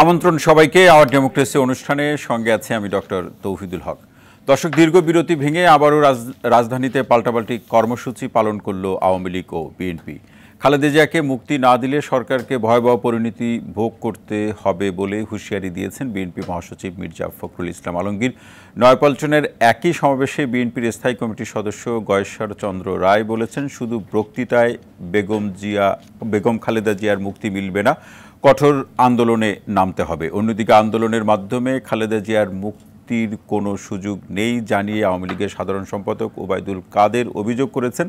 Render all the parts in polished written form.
আমন্ত্রণ সবাইকে hour democracy অনুষ্ঠানে, সঙ্গে আছে আমি ডক্টর তৌহিদুল হক। দর্শক, দীর্ঘ বিরতি ভেঙে আবারও রাজধানীতে পাল্টাপাল্টি কর্মসূচি পালন করল আওয়ামী লীগ ও বিএনপি। খালেদা জিয়াকে মুক্তি না দিলে সরকারকে ভয়াবহ পরিণতি ভোগ করতে হবে বলে হুঁশিয়ারি দিয়েছেন বিএনপি মহাসচিব মির্জা ফখরুল ইসলাম আলমগীর। নয়াপল্টনের একই সমাবেশে বিএনপির স্থায়ী কমিটির সদস্য গয়েশ্বর চন্দ্র রায় বলেছেন, শুধু বক্তৃতায় বেগম খালেদা জিয়ার মুক্তি মিলবে না, কঠোর আন্দোলনে নামতে হবে। অন্যদিকে আন্দোলনের মাধ্যমে খালেদা জিয়ার মুক্তির কোনো সুযোগ নেই জানিয়ে আওয়ামী লীগের সাধারণ সম্পাদক ওবায়দুল কাদের অভিযোগ করেছেন,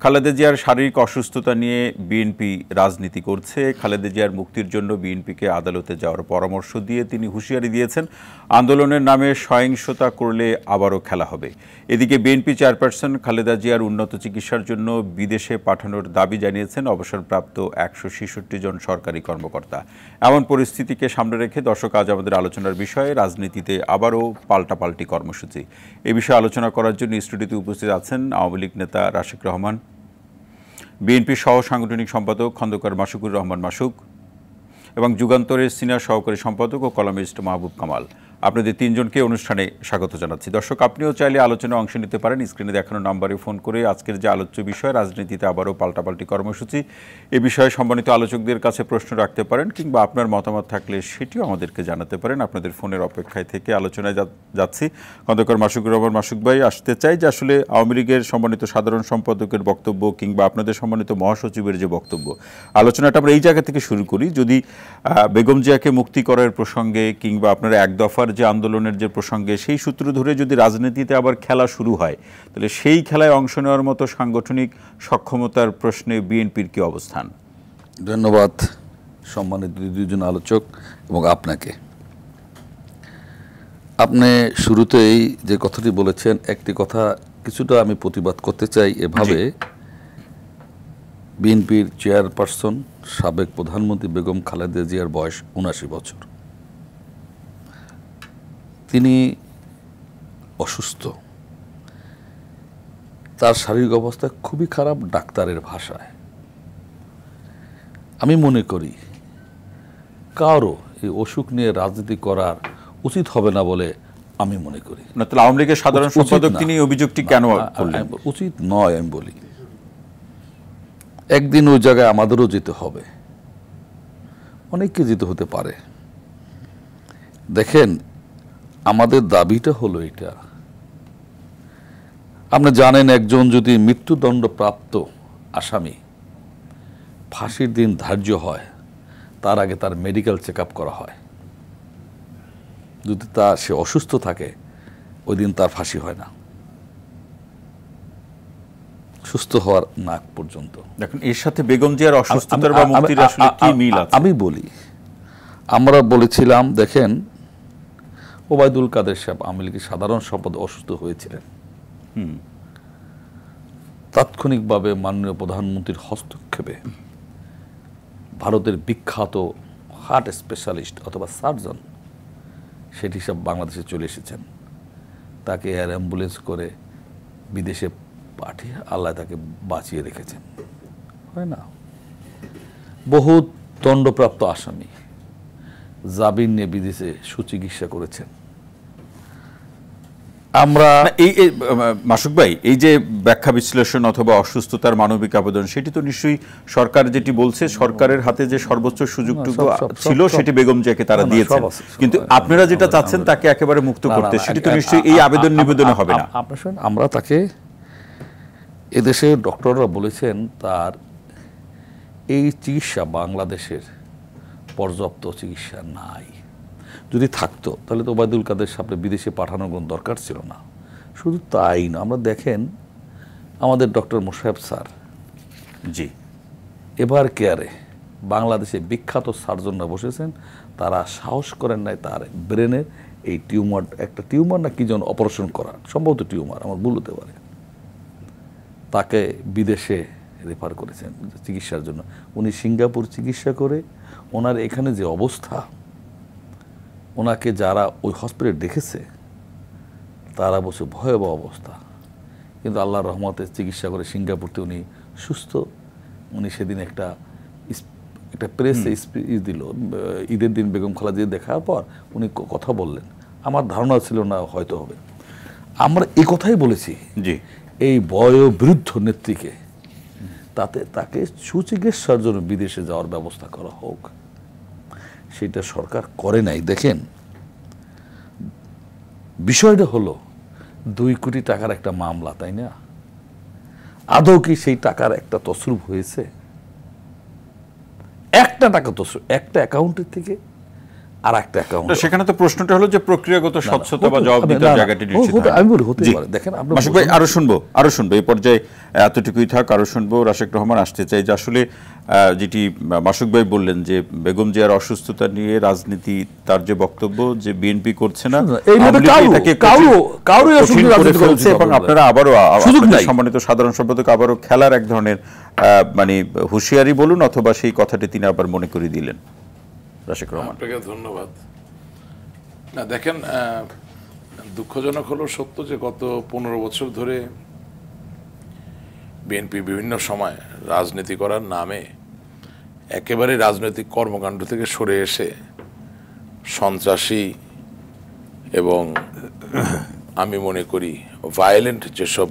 খালেদা জিয়ার শারীরিক অসুস্থতা নিয়ে বিএনপি রাজনীতি করছে। খালেদা জিয়ার মুক্তির জন্য বিএনপিকে আদালতে যাওয়ার পরামর্শ দিয়ে তিনি হুঁশিয়ারি দিয়েছেন, আন্দোলনের নামে সহিংসতা করলে আবারও খেলা হবে। এদিকে বিএনপি চেয়ারপারসন খালেদা জিয়ার উন্নত চিকিৎসার জন্য বিদেশে পাঠানোর দাবি জানিয়েছেন অবসরপ্রাপ্ত 166 জন সরকারি কর্মকর্তা। এমন পরিস্থিতিকে সামনে রেখে দর্শক, আজ আমাদের আলোচনার বিষয়ে রাজনীতিতে আবারও পাল্টাপাল্টি কর্মসূচি। এ বিষয়ে আলোচনা করার জন্য স্টুডিওতে উপস্থিত আছেন আওয়ামী লীগ নেতা রাশিক রহমান, বিএনপির সহ সাংগঠনিক সম্পাদক খন্দকার মাসুকুর রহমান মাসুক এবং যুগান্তরের সিনিয়র সহকারী সম্পাদক ও কলামিস্ট মাহবুব কামাল। আপনাদের তিনজনকে অনুষ্ঠানে স্বাগত জানাচ্ছি। দর্শক, আপনিও চাইলে আলোচনায় অংশ নিতে পারেন। স্ক্রিনে দেখানো নম্বরে ফোন করে আজকের যে আলোচ্য বিষয় রাজনীতিতে আবারও পাল্টাপাল্টি কর্মসূচি, এ বিষয়ে সম্মানিত আলোচকদের কাছে প্রশ্ন রাখতে পারেন, কিংবা আপনার মতামত থাকলে সেটিও আমাদেরকে জানাতে পারেন। আপনাদের ফোনের অপেক্ষায় থেকে আলোচনায় যাচ্ছি। খন্দকার মাসুকুর রহমান মাসুক ভাই, আসতে চাই যে আসলে আওয়ামী লীগের সম্মানিত সাধারণ সম্পাদকের বক্তব্য কিংবা আপনাদের সম্মানিত মহাসচিবের যে বক্তব্য, আলোচনাটা আমরা এই জায়গা থেকে শুরু করি। যদি বেগম জিয়াকে মুক্তি করার প্রসঙ্গে কিংবা আপনারা এক দফার যে আন্দোলনের যে প্রসঙ্গে, সেই সূত্র ধরে যদি রাজনীতিতে আবার খেলা শুরু হয়, তাহলে সেই খেলায় অংশ নেওয়ার মতো সাংগঠনিক সক্ষমতার প্রশ্নে বিএনপির কি অবস্থান? ধন্যবাদ সম্মানিত দুইজন আলোচক এবং আপনাকে। আপনি শুরুতেই যে কথাটি বলেছেন, একটি কথা কিছুটা আমি প্রতিবাদ করতে চাই। এভাবে বিএনপির চেয়ারপারসন সাবেক প্রধানমন্ত্রী বেগম খালেদা জিয়ার বয়স ৭৯ বছর। তিনি অসুস্থ, তার শারীরিক অবস্থা খুবই খারাপ ডাক্তারের ভাষায়। আমি মনে করি কারো এই অসুখ নিয়ে রাজনীতি করার উচিত হবে না বলে আমি মনে করি। না, তাহলে আওয়ামী লীগের সাধারণ সম্পাদক তিনি অভিযোগটি কেন করলেন? উচিত নয় আমি বলি। একদিন ওই জায়গায় আমাদেরও যেতে হবে, অনেককে যেতে হতে পারে। দেখেন, আমাদের দাবিটা হলো এটা, আপনি জানেন একজন যদি মৃত্যুদণ্ডপ্রাপ্ত আসামি ফাঁসির দিন ধার্য হয়, তার আগে তার মেডিকেল চেক আপ করা হয়। যদি সে অসুস্থ থাকে, ওই দিন তার ফাঁসি হয় না, সুস্থ হওয়ার নাক পর্যন্ত। দেখুন, এর সাথে বেগম জিয়ার অসুস্থতার বা মুক্তির আসলে কি মিল আছে? আমি বলি, আমরা বলেছিলাম, দেখেন ওবায়দুল কাদের সাহেব আওয়ামী লীগের সাধারণ সম্পাদক অসুস্থ হয়েছিলেন। তাৎক্ষণিকভাবে মাননীয় প্রধানমন্ত্রীর হস্তক্ষেপে ভারতের বিখ্যাত হার্ট স্পেশালিস্ট অথবা সার্জন সেটি সব বাংলাদেশে চলে এসেছেন। তাকে এয়ার অ্যাম্বুলেন্স করে বিদেশে পাঠিয়ে আল্লাহ তাকে বাঁচিয়ে রেখেছেন। হয় না, বহু দণ্ডপ্রাপ্ত আসামি জামিন নিয়ে বিদেশে সুচিকিৎসা করেছেন। আমরা মাসুক ভাই, এই যে ব্যাখ্যা বিশ্লেষণ অথবা অসুস্থতার মানবিক আবেদন, সেটি তো নিশ্চয়ই সরকার যেটি বলছে, সরকারের হাতে যে সর্বোচ্চ সুযোগটুকু ছিল সেটি বেগম জিয়াকে তারা দিয়েছেন, কিন্তু আপনারা যেটা চাচ্ছেন তাকে একেবারে মুক্ত করতে, সেটি তো নিশ্চয়ই এই আবেদন নিবেদনে হবে না। আমরা তাকে, এদেশে ডক্টররা বলেছেন তার এই চিকিৎসা বাংলাদেশের পর্যাপ্ত চিকিৎসা নাই। যদি থাকতো তাহলে তো ওবায়দুল কাদের সামনে বিদেশে পাঠানোর কোনো দরকার ছিল না। শুধু তাই না, আমরা দেখেন আমাদের ডক্টর মোশাররফ স্যার জি এবার কেয়ারে বাংলাদেশে বিখ্যাত সার্জনরা বসেছেন, তারা সাহস করেন নাই তার ব্রেনের এই টিউমার, একটা টিউমার না কি যেন অপারেশন করা, সম্ভবত টিউমার, আমার ভুল হতে পারে, তাকে বিদেশে রেফার করেছেন চিকিৎসার জন্য। উনি সিঙ্গাপুর চিকিৎসা করে, ওনার এখানে যে অবস্থা, ওনাকে যারা ওই হসপিটালে দেখেছে তারা বলছে ভয়াবহ অবস্থা, কিন্তু আল্লাহর রহমতে চিকিৎসা করে সিঙ্গাপুরতে উনি সুস্থ। উনি সেদিন একটা একটা প্রেস স্পিচ দিল ঈদের দিন বেগম খালেদা জিয়া দেখার পর উনি কথা বললেন, আমার ধারণা ছিল না হয়তো হবে। আমরা এই কথাই বলেছি, জি, এই বয়োবৃদ্ধ নেত্রীকে তাকে সুচিকিৎসার জন্য বিদেশে যাওয়ার ব্যবস্থা করা হোক, সেটা সরকার করে নাই। দেখেন বিষয়টা হলো 2 কোটি টাকার একটা মামলা, তাই না? আদৌ কি সেই টাকার একটা তসরুপ হয়েছে? একটা টাকা তসরুপ, একটা অ্যাকাউন্টের থেকে আর একটা অ্যাকাউন্ট। সেখানে তো প্রশ্নটা হলো যে প্রক্রিয়াগত স্বচ্ছতা বা জবাবদিহিতার জায়গাটি নিশ্চিত হয়। আমি বলি হতে পারে। দেখেন আপনার মাসুক ভাই আরো শুনবো এই পর্যায়ে এতটুকুই থাক, আরো শুনবো। রাশেক রহমান আসতে চাই যে আসলে যেটি মাসুক ভাই বললেন যে বেগম জিয়ার অসুস্থতা নিয়ে রাজনীতি, তার যে বক্তব্য যে বিএনপি করছে না, এবং আপনারা আবারও সম্মানিত সাধারণ সম্পাদক আবারও খেলার এক ধরনের মানে হুঁশিয়ারি বলুন অথবা সেই কথাটি তিনি আবার মনে করে দিলেন। রাশেক রহমান, আপনাকে ধন্যবাদ। না দেখেন, দুঃখজনক হলো সত্য যে গত 15 বছর ধরে বিএনপি বিভিন্ন সময় রাজনীতি করার নামে একেবারে রাজনৈতিক কর্মকাণ্ড থেকে সরে এসে সন্ত্রাসী এবং আমি মনে করি ভায়োলেন্ট যেসব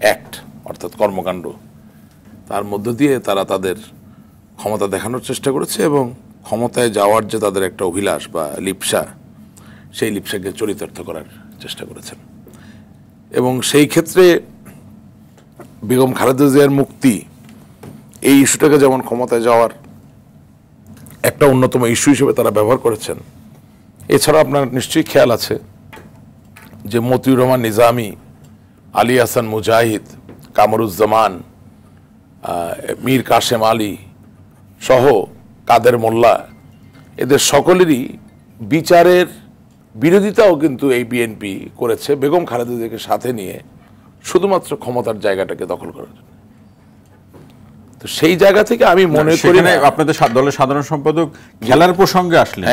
অ্যাক্ট অর্থাৎ কর্মকাণ্ড, তার মধ্য দিয়ে তারা তাদের ক্ষমতা দেখানোর চেষ্টা করেছে এবং ক্ষমতায় যাওয়ার যে তাদের একটা অভিলাষ বা লিপ্সা, সেই লিপ্সাকে চরিতার্থ করার চেষ্টা করেছেন। এবং সেই ক্ষেত্রে বেগম খালেদা জিয়ার মুক্তি এই ইস্যুটাকে যেমন ক্ষমতায় যাওয়ার একটা অন্যতম ইস্যু হিসেবে তারা ব্যবহার করেছেন, এছাড়া আপনার নিশ্চয়ই খেয়াল আছে যে মতিউর রহমান নিজামী, আলী হাসান মুজাহিদ, কামরুজ্জামান, মীর কাসেম আলী সহ কাদের মোল্লা, এদের সকলেরই বিচারের বিরোধিতাও কিন্তু এই বিএনপি করেছে বেগম খালেদা জিয়াকে সাথে নিয়ে শুধুমাত্র ক্ষমতার জায়গাটাকে দখল করার জন্য। তো সেই জায়গা থেকে আমি মনে করি আপনাদের দলের সাধারণ সম্পাদক খেলার প্রসঙ্গে আসলে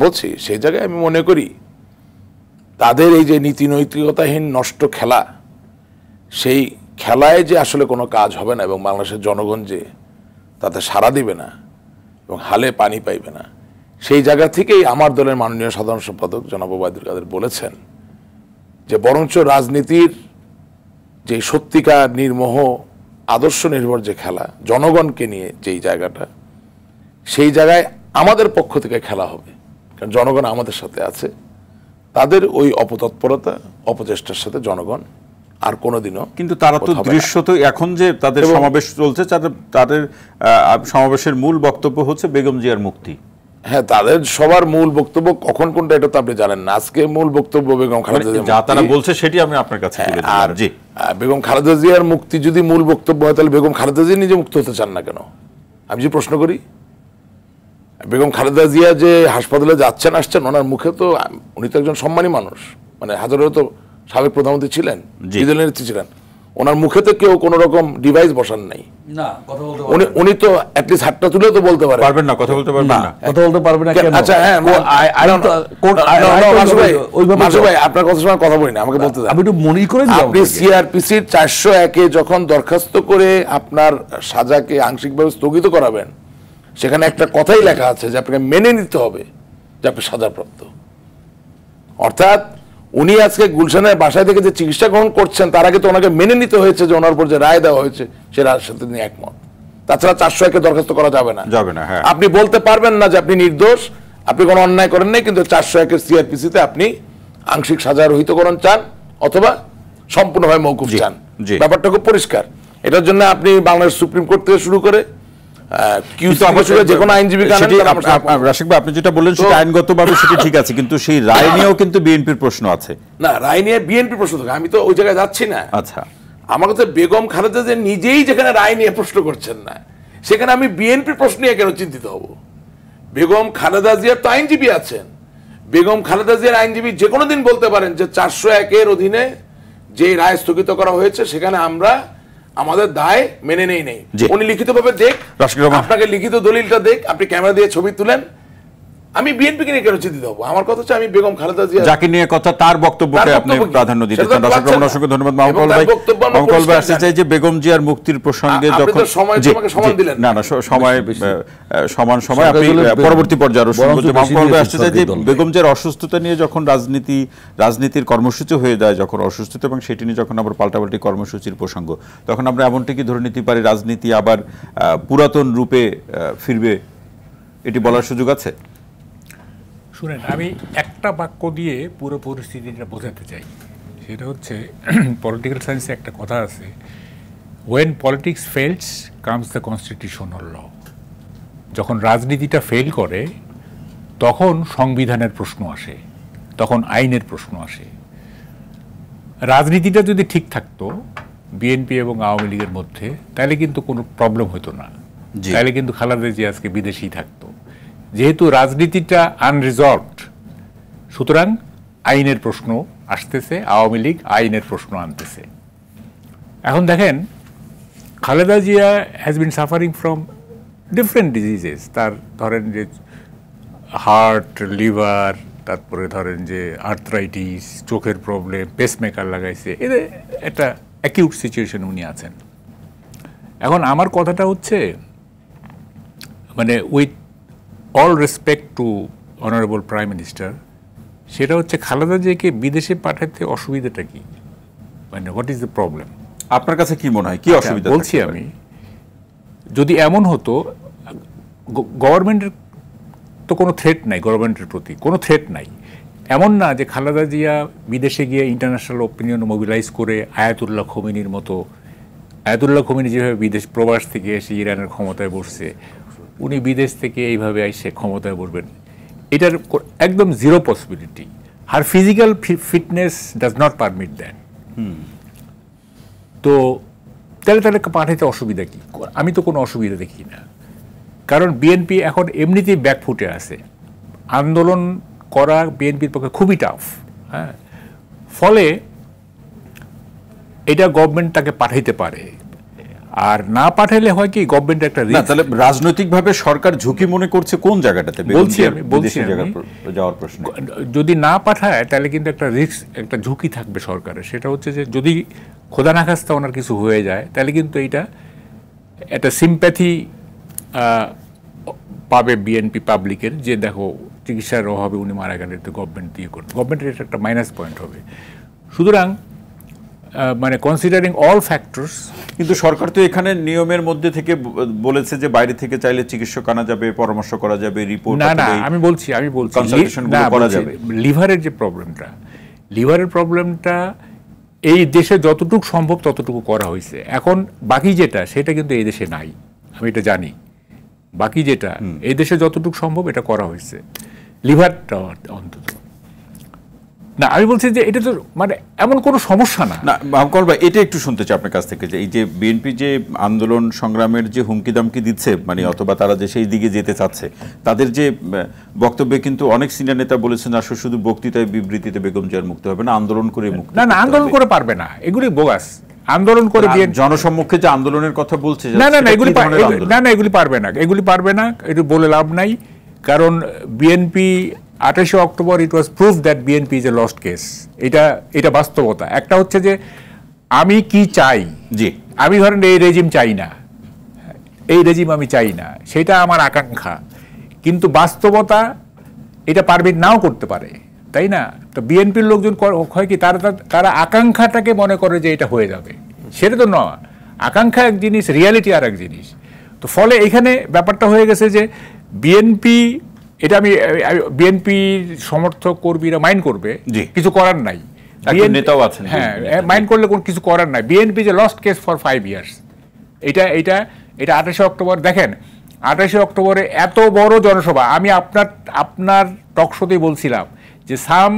বলছি, সেই জায়গায় আমি মনে করি তাদের এই যে নীতি নৈতিকতাহীন নষ্ট খেলা, সেই খেলায় যে আসলে কোনো কাজ হবে না এবং বাংলাদেশের জনগণ যে তাতে সাড়া দিবে না এবং হালে পানি পাইবে না, সেই জায়গা থেকেই আমার দলের মাননীয় সাধারণ সম্পাদক জনাব ওবায়দুল কাদের বলেছেন যে বরঞ্চ রাজনীতির যে সত্যিকার নির্মোহ আদর্শ নির্ভর যে খেলা, জনগণকে নিয়ে যেই জায়গাটা, সেই জায়গায় আমাদের পক্ষ থেকে খেলা হবে, কারণ জনগণ আমাদের সাথে আছে। তাদের ওই অপতৎপরতা, অপচেষ্টার সাথে জনগণ আর কোনোদিনও, কিন্তু তারা তো দৃশ্যত এখন যে তাদের সমাবেশ চলছে, তাদের সমাবেশের মূল বক্তব্য হচ্ছে বেগম জিয়ার মুক্তি। হ্যাঁ, তাদের সবার মূল বক্তব্য কখন কোনটা এটা তো আপনি জানেন না। আজকে মূল বক্তব্য বেগম খালেদা জিয়া, যা তারা বলছে সেটি আমি আপনার কাছে তুলে দিলাম। জি, বেগম খালেদা জিয়ার মুক্তি যদি মূল বক্তব্য হয়, তাহলে বেগম খালেদা জিয়া নিজে মুক্ত হতে চান না কেন? আমি যে প্রশ্ন করি, বেগম খালেদা জিয়া যে হাসপাতালে যাচ্ছেন আসছেন, ওনার মুখে তো, উনি তো একজন সম্মানী মানুষ, মানে হাজারো তো সাবেক প্রধানমন্ত্রী ছিলেন, বিরোধী নেত্রী ছিলেন, ওনার মুখে তো কেউ কোনো রকম ডিভাইস বসান নাই। উনি তো অ্যাটলিস্ট হাতটা তুলে তো বলতে পারবেন না, কথা বলতে পারবেন না, কথা বলতে পারবেন না। আচ্ছা, হ্যাঁ, মাসুদ ভাই আপনার কথা সময় কথা বলি না, আমাকে বলতে দেন। আমি একটু মনে করে দিলাম, আপনি সিআরপিসির 401-এ যখন দরখাস্ত করে আপনার সাজাকে আংশিকভাবে স্থগিত করাবেন, সেখানে একটা কথাই লেখা আছে যে আপনাকে মেনে নিতে হবে যে আপনি সাজাপ্রাপ্ত। অর্থাৎ উনি আজকে গুলশানের বাসায় থেকে যে চিকিৎসা গ্রহণ করছেন, তার আগে তো ওনাকে মেনে নিতে হয়েছে যে ওনার উপর যে রায় দেওয়া হয়েছে সে রায়ের সাথে তিনি একমত। তাছাড়া 401-এ দরখাস্ত করা যাবে না। হ্যাঁ। আপনি বলতে পারবেন না যে আপনি নির্দোষ, আপনি কোনো অন্যায় করেন নাই, কিন্তু 401-এর সিআরপিসিতে আপনি আংশিক সাজা রহিতকরণ চান অথবা সম্পূর্ণভাবে মওকুফ চান। ব্যাপারটা খুব পরিষ্কার। এটার জন্য আপনি বাংলাদেশ সুপ্রিম কোর্ট থেকে শুরু করে আপনি যেটা বললেন সেটা আইনগতভাবে সেটা ঠিক আছে, কিন্তু সেই রায় নিয়েও কিন্তু বিএনপির প্রশ্ন আছে। না, রায় নিয়ে বিএনপির প্রশ্ন থাকে, আমি তো ওই জায়গায় যাচ্ছি না। আচ্ছা, আমার কাছে বেগম খালেদা যে নিজেই যেখানে রায় নিয়ে প্রশ্ন করছেন না, সেখানে আমি বিএনপির প্রশ্ন নিয়ে কেন চিন্তিত হব? বেগম খালেদা জিয়ার তো আইনজীবী আছেন। বেগম খালেদা জিয়ার আইনজীবী যে কোনো দিন বলতে পারেন যে 401-এর অধীনে যে রায় স্থগিত করা হয়েছে সেখানে আমরা আমাদের দায় মেনে নেই। উনি লিখিতভাবে দেখ, আপনাকে লিখিত দলিলটা দেখ, আপনি ক্যামেরা দিয়ে ছবি তুলেন, আমি বিএনপিকে নিয়ে কেন চিন্তিত হবো? আমার কথা হচ্ছে আমি বেগম খালেদা জিয়া যাকে নিয়ে কথা তার বক্তব্যকে আপনি প্রাধান্য দিতেছেন। দর্শক রমন, অসংখ্য ধন্যবাদ। মাহমুদ ভাই, মাহমুদ ভাই আসতে চাই যে বেগম জিয়ার মুক্তির প্রসঙ্গে যখন না না সময় সমান সময় আপনি পরবর্তী পর্যায়ে আরো শুনবো। মাহমুদ ভাই আসতে চাই যে বেগম জিয়ার অসুস্থতা নিয়ে যখন রাজনীতির কর্মসূচি হয়ে যায়, যখন অসুস্থতা এবং সেটি নিয়ে যখন আবার পাল্টাপাল্টি কর্মসূচির প্রসঙ্গ, তখন আমরা এমনটি কি ধরে নিতে পারি রাজনীতি আবার পুরাতন রূপে ফিরবে, এটি বলার সুযোগ আছে? শুনেন, আমি একটা বাক্য দিয়ে পুরো পরিস্থিতিটা বোঝাতে চাই। সেটা হচ্ছে পলিটিক্যাল সায়েন্সে একটা কথা আছে, when politics fails comes the constitutional law. যখন রাজনীতিটা ফেল করে তখন সংবিধানের প্রশ্ন আসে, তখন আইনের প্রশ্ন আসে। রাজনীতিটা যদি ঠিক থাকতো বিএনপি এবং আওয়ামী লীগের মধ্যে, তাহলে কিন্তু কোনো প্রবলেম হতো না, তাহলে কিন্তু খালেদা জিয়া আজকে বিদেশেই থাকতো। যেহেতু রাজনীতিটা আনরিজলভড, সুতরাং আইনের প্রশ্ন আসতেছে, আওয়ামী লীগ আইনের প্রশ্ন আনতেছে। এখন দেখেন, Khaleda Zia has been suffering from different diseases. তার ধরেন যে হার্ট, লিভার, তারপরে ধরেন যে আর্থ্রাইটিস, চোখের প্রবলেম, পেসমেকার লাগাইছে, এদের একটা অ্যাকিউট সিচুয়েশন উনি আছেন। এখন আমার কথাটা হচ্ছে, মানে with all respect to honourable prime minister, সেটা হচ্ছে খালেদা জিয়াকে বিদেশে পাঠাতে অসুবিধাটা কি, মানে হোয়াট ইজ দ্য প্রবলেম? আপনার কাছে কি মনে হয়, কি অসুবিধা? বলছি আমি, যদি এমন হতো, গভর্নমেন্টের তো কোনো থ্রেট নাই, গভর্নমেন্টের প্রতি কোনো থ্রেট নাই। এমন না যে খালেদা জিয়া বিদেশে গিয়ে ইন্টারন্যাশনাল ওপিনিয়ন মোবিলাইজ করে আয়াতুল্লাহ খোমেনির মতো, আয়াতুল্লাহ খোমেনি যেভাবে বিদেশ প্রবাস থেকে এসে ইরানের ক্ষমতায় বসছে, উনি বিদেশ থেকে এইভাবে এসে ক্ষমতায় বসবেন, এটার একদম zero possibility. Her physical fitness does not permit that. তো তাহলে পাঠাতে অসুবিধা কি? আমি তো কোনো অসুবিধা দেখি না, কারণ বিএনপি এখন এমনিতেই ব্যাকফুটে আছে। আন্দোলন করা বিএনপির পক্ষে খুবই টাফ। হ্যাঁ, ফলে এটা গভর্নমেন্ট তাকে পাঠাইতে পারে, আর না পাঠাইলে হয় কি, গভর্নমেন্ট একটা রিস্ক। তাহলে রাজনৈতিকভাবে সরকার ঝুঁকি মনে করছে কোন জায়গাটাতে? বলছি আমি যাওয়ার প্রশ্ন, যদি না পাঠায় তাহলে কিন্তু একটা রিস্ক, একটা ঝুঁকি থাকবে সরকারের। সেটা হচ্ছে যে যদি খোদা না খাস্তা ওনার কিছু হয়ে যায়, তাহলে কিন্তু এইটা একটা সিম্প্যাথি পাবে বিএনপি পাবলিকের, যে দেখো চিকিৎসার অভাবে উনি মারা গেলে তো গভর্নমেন্ট দিয়ে করবে, গভর্নমেন্টের এটা একটা মাইনাস পয়েন্ট হবে। সুতরাং মানে কনসিডারিং অল ফ্যাক্টরস। কিন্তু সরকার তো এখানে নিয়মের মধ্যে থেকে বলেছে যে বাইরে থেকে চাইলে চিকিৎসক আনা যাবে, পরামর্শ করা যাবে, রিপোর্ট। না না, আমি বলছি করা যাবে। লিভারের যে প্রবলেমটা, লিভারের প্রবলেমটা এই দেশে যতটুকু সম্ভব ততটুকু করা হয়েছে। এখন বাকি যেটা, সেটা কিন্তু এই দেশে নাই, আমি এটা জানি। বাকি যেটা এই দেশে যতটুকু সম্ভব এটা করা হয়েছে, লিভারটা অন্তত না। আমি বলছি যে এটা তো মানে এমন কোনো সমস্যা না। না মাহমুদ ভাই, এটা একটু শুনতে চাই আপনার কাছ থেকে, যে এই যে বিএনপি যে আন্দোলন সংগ্রামের যে হুমকি দামকি দিচ্ছে, মানে অথবা তারা যে সেই দিকে যেতে চাচ্ছে, তাদের যে বক্তব্যে কিন্তু অনেক সিনিয়র নেতা বলেছেন আসলে শুধু বক্তৃতায় বিবৃতিতে বেগম জিয়ার মুক্তি হবে না, আন্দোলন করে মুক্তি। না না, আন্দোলন করে পারবে না, এগুলি বোগাস। আন্দোলন করে জনসম্মুখে যে আন্দোলনের কথা বলছে, না না, এগুলি পারবে না, এগুলি পারবে না, এটা বলে লাভ নাই। কারণ BNP 28 October it was proof that BNP is a lost case. এটা বাস্তবতা। একটা হচ্ছে যে আমি কি চাই, জি আমি ধরেন এই রেজিম চাই না, এই রেজিম আমি চাই না, সেটা আমার আকাঙ্ক্ষা। কিন্তু বাস্তবতা এটা পারবে নাও করতে পারে, তাই না? তো বিএনপির লোকজন হয় কি, তারা আকাঙ্ক্ষাটাকে মনে করে যে এটা হয়ে যাবে, সেটা তো নয়। আকাঙ্ক্ষা এক জিনিস, রিয়ালিটি আর এক জিনিস। তো ফলে এখানে ব্যাপারটা হয়ে গেছে যে বিএনপি, এটা আমি বিএনপির সমর্থক কর্মীরা মাইন্ড করবে, কিছু করার নাই। নেতাও আছেন, হ্যাঁ, মাইন্ড করলে কোনো কিছু করার নাই। বিএনপি যে লস্ট কেস ফর 5 ইয়ার্স, এটা 28 অক্টোবর। দেখেন 28 অক্টোবরে এত বড় জনসভা, আমি আপনার টকশোতেই বলছিলাম যে some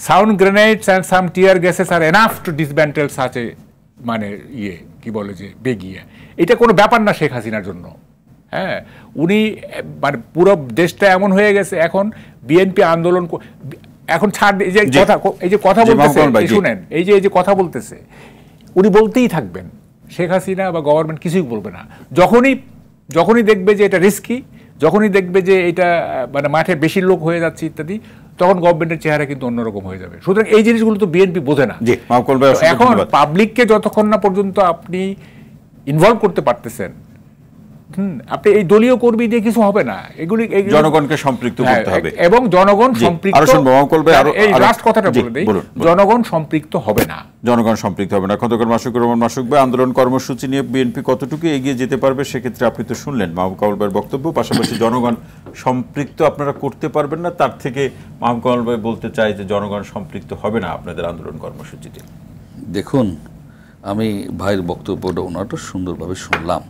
sound grenades and some tear gases are enough to dismantle such a, মানে কি বলে যে বেগিয়ে, এটা কোনো ব্যাপার না শেখ হাসিনার জন্য। হ্যাঁ, উনি মানে পুরো দেশটা এমন হয়ে গেছে এখন, বিএনপি আন্দোলন এখন ছাড়, এই যে কথা বলতেছে, শুনেন, এই যে কথা বলতেছে, উনি বলতেই থাকবেন। শেখ হাসিনা বা গভর্নমেন্ট কিছুই বলবে না। যখনই দেখবে যে এটা রিস্কি, যখনই দেখবে যে এটা মানে মাঠে বেশি লোক হয়ে যাচ্ছে ইত্যাদি, তখন গভর্নমেন্টের চেহারা কিন্তু অন্যরকম হয়ে যাবে। সুতরাং এই জিনিসগুলো তো বিএনপি বোঝে না। এখন পাবলিককে যতক্ষণ না পর্যন্ত আপনি ইনভলভ করতে পারতেছেন, আপনি এই দলীয় কর্মী দিয়ে কিছু হবে না। এগুলি জনগণকে সম্পৃক্ত করতে হবে এবং জনগণ সম্পৃক্ত, এই লাস্ট কথাটা বলে দেই, জনগণ সম্পৃক্ত হবে না, জনগণ সম্পৃক্ত হবে না। খন্দকার মাসুকুর রহমান মাসুক ভাই, আন্দোলন কর্মসূচি নিয়ে বিএনপি কতটুকু এগিয়ে যেতে পারবে সেক্ষেত্রে আপনি তো শুনলেন মাহবুব কামাল ভাইয়ের বক্তব্য, পাশাপাশি জনগণ সম্পৃক্ত আপনারা করতে পারবেন না, তার থেকে মাহবুব কামাল ভাই বলতে চাই যে জনগণ সম্পৃক্ত হবে না আপনাদের আন্দোলন কর্মসূচিতে। দেখুন, আমি ভাইয়ের বক্তব্যটা ওনাটা সুন্দরভাবে শুনলাম।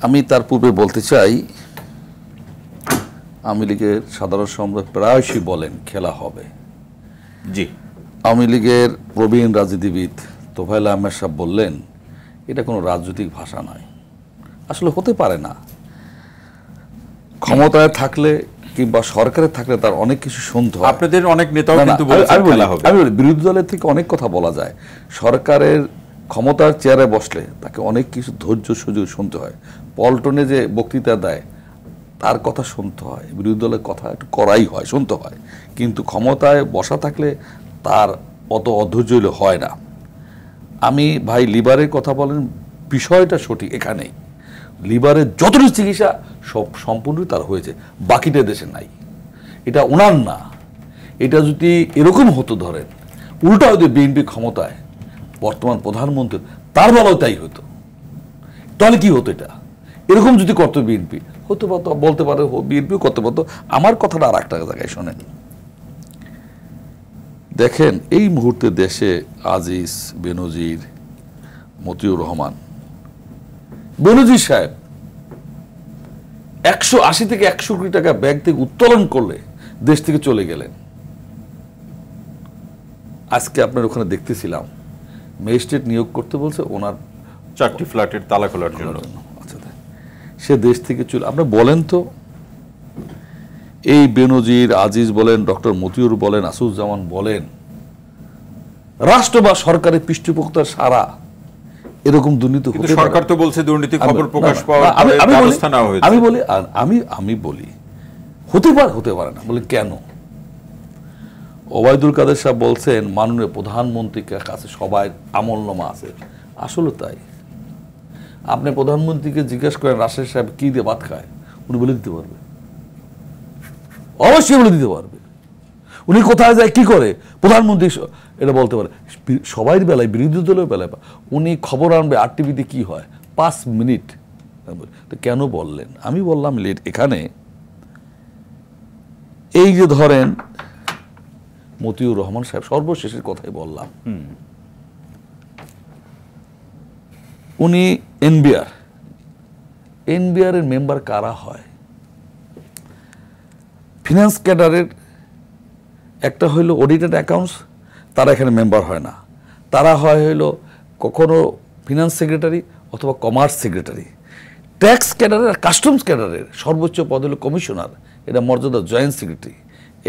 আমি তার পূর্বে বলতে চাই, আওয়ামী লীগের সাধারণ সম্পাদক প্রায়শই বলেন খেলা হবে। জি, আওয়ামী লীগের প্রবীণ রাজনীতিবিদ তোফায়েল আহমেদ সাহেব বললেন এটা কোনো রাজনৈতিক ভাষা নয়, আসলে হতে পারে না। ক্ষমতায় থাকলে কিংবা সরকারে থাকলে তার অনেক কিছু শুনতে হয়। আপনাদের অনেক নেতাও কিন্তু বলেছেন খেলা হবে। আমি বিরোধী দলের থেকে অনেক কথা বলা যায়, সরকারের ক্ষমতার চেয়ারে বসলে তাকে অনেক কিছু ধৈর্য সুযোগ শুনতে হয়। পল্টনে যে বক্তৃতা দেয় তার কথা শুনতে হয়, বিরোধী দলের কথা একটু করাই হয়, শুনতে হয়। কিন্তু ক্ষমতায় বসা থাকলে তার অত অধৈর্য হয় না। আমি ভাই লিভারের কথা বলেন, বিষয়টা সঠিক, এখানেই লিভারের যতটুকু চিকিৎসা সব সম্পূর্ণই তার হয়েছে, বাকিটা দেশে নাই। এটা ওনার না, এটা যদি এরকম হতো, ধরেন উল্টা হয়তো বিএনপি ক্ষমতায়, বর্তমান প্রধানমন্ত্রী তার বেলাও তাই হতো, তাহলে কি হতো? এটা এরকম যদি করতো বিএনপি, হতে পারতো, বলতে পারে বিএনপিও করতে পারতো। আমার কথাটা আর একটা জায়গায় শোনেন। দেখেন, এই মুহূর্তে দেশে আজিজ, বেনজির, মতিউর রহমান, বেনজির সাহেব 180 থেকে 100 কোটি টাকা ব্যাংক থেকে উত্তোলন করলে দেশ থেকে চলে গেলেন। আজকে আপনার ওখানে দেখতেছিলাম ম্যাজিস্ট্রেট নিয়োগ করতে বলছে ওনার 4টি ফ্ল্যাটের তালা খোলার জন্য। আচ্ছা, সে দেশ থেকে চলে, আপনি বলেন তো, এই বেনজির, আজিজ বলেন, ডক্টর মতিউর বলেন, আসুজ্জামান বলেন, রাষ্ট্র বা সরকারের পৃষ্ঠপোষকতার সারা এরকম দুর্নীতি হতে পারে? সরকার তো বলছে দুর্নীতি খবর প্রকাশ পাওয়ার পরে ব্যবস্থা নেওয়া হয়েছে। আমি বলি হতে পারে না। বলে কেন? ওবায়দুল কাদের সাহেব বলছেন মাননীয় প্রধানমন্ত্রীর কাছে সবাই আমলনামা আছে। আসলে তাই। আপনি প্রধানমন্ত্রীকে জিজ্ঞেস করেন রাশেদ সাহেব কি দিয়ে ভাত খায়, উনি বলে দিতে পারবে, অবশ্যই বলে দিতে পারবে। উনি কোথায় যায়, কি করে, প্রধানমন্ত্রী এটা বলতে পারে। সবাই বেলায়, বিরোধী দলের বেলায় উনি খবর আনবে আর টিভিতে কি হয় 5 মিনিট। তো কেন বললেন? আমি বললাম এখানে এই যে ধরেন মতিউর রহমান সাহেব, সর্বশেষের কথাই বললাম, উনি এনবিআর এর মেম্বার কারা হয়? ফিনান্স ক্যাডারের একটা হইল অডিটেড অ্যাকাউন্টস, তারা এখানে মেম্বার হয় না। তারা হইল কখনো ফিনান্স সেক্রেটারি অথবা কমার্স সেক্রেটারি। ট্যাক্স ক্যাডারের আর কাস্টমস ক্যাডারের সর্বোচ্চ পদ হলো কমিশনার, এটা মর্যাদা জয়েন্ট সেক্রেটারি।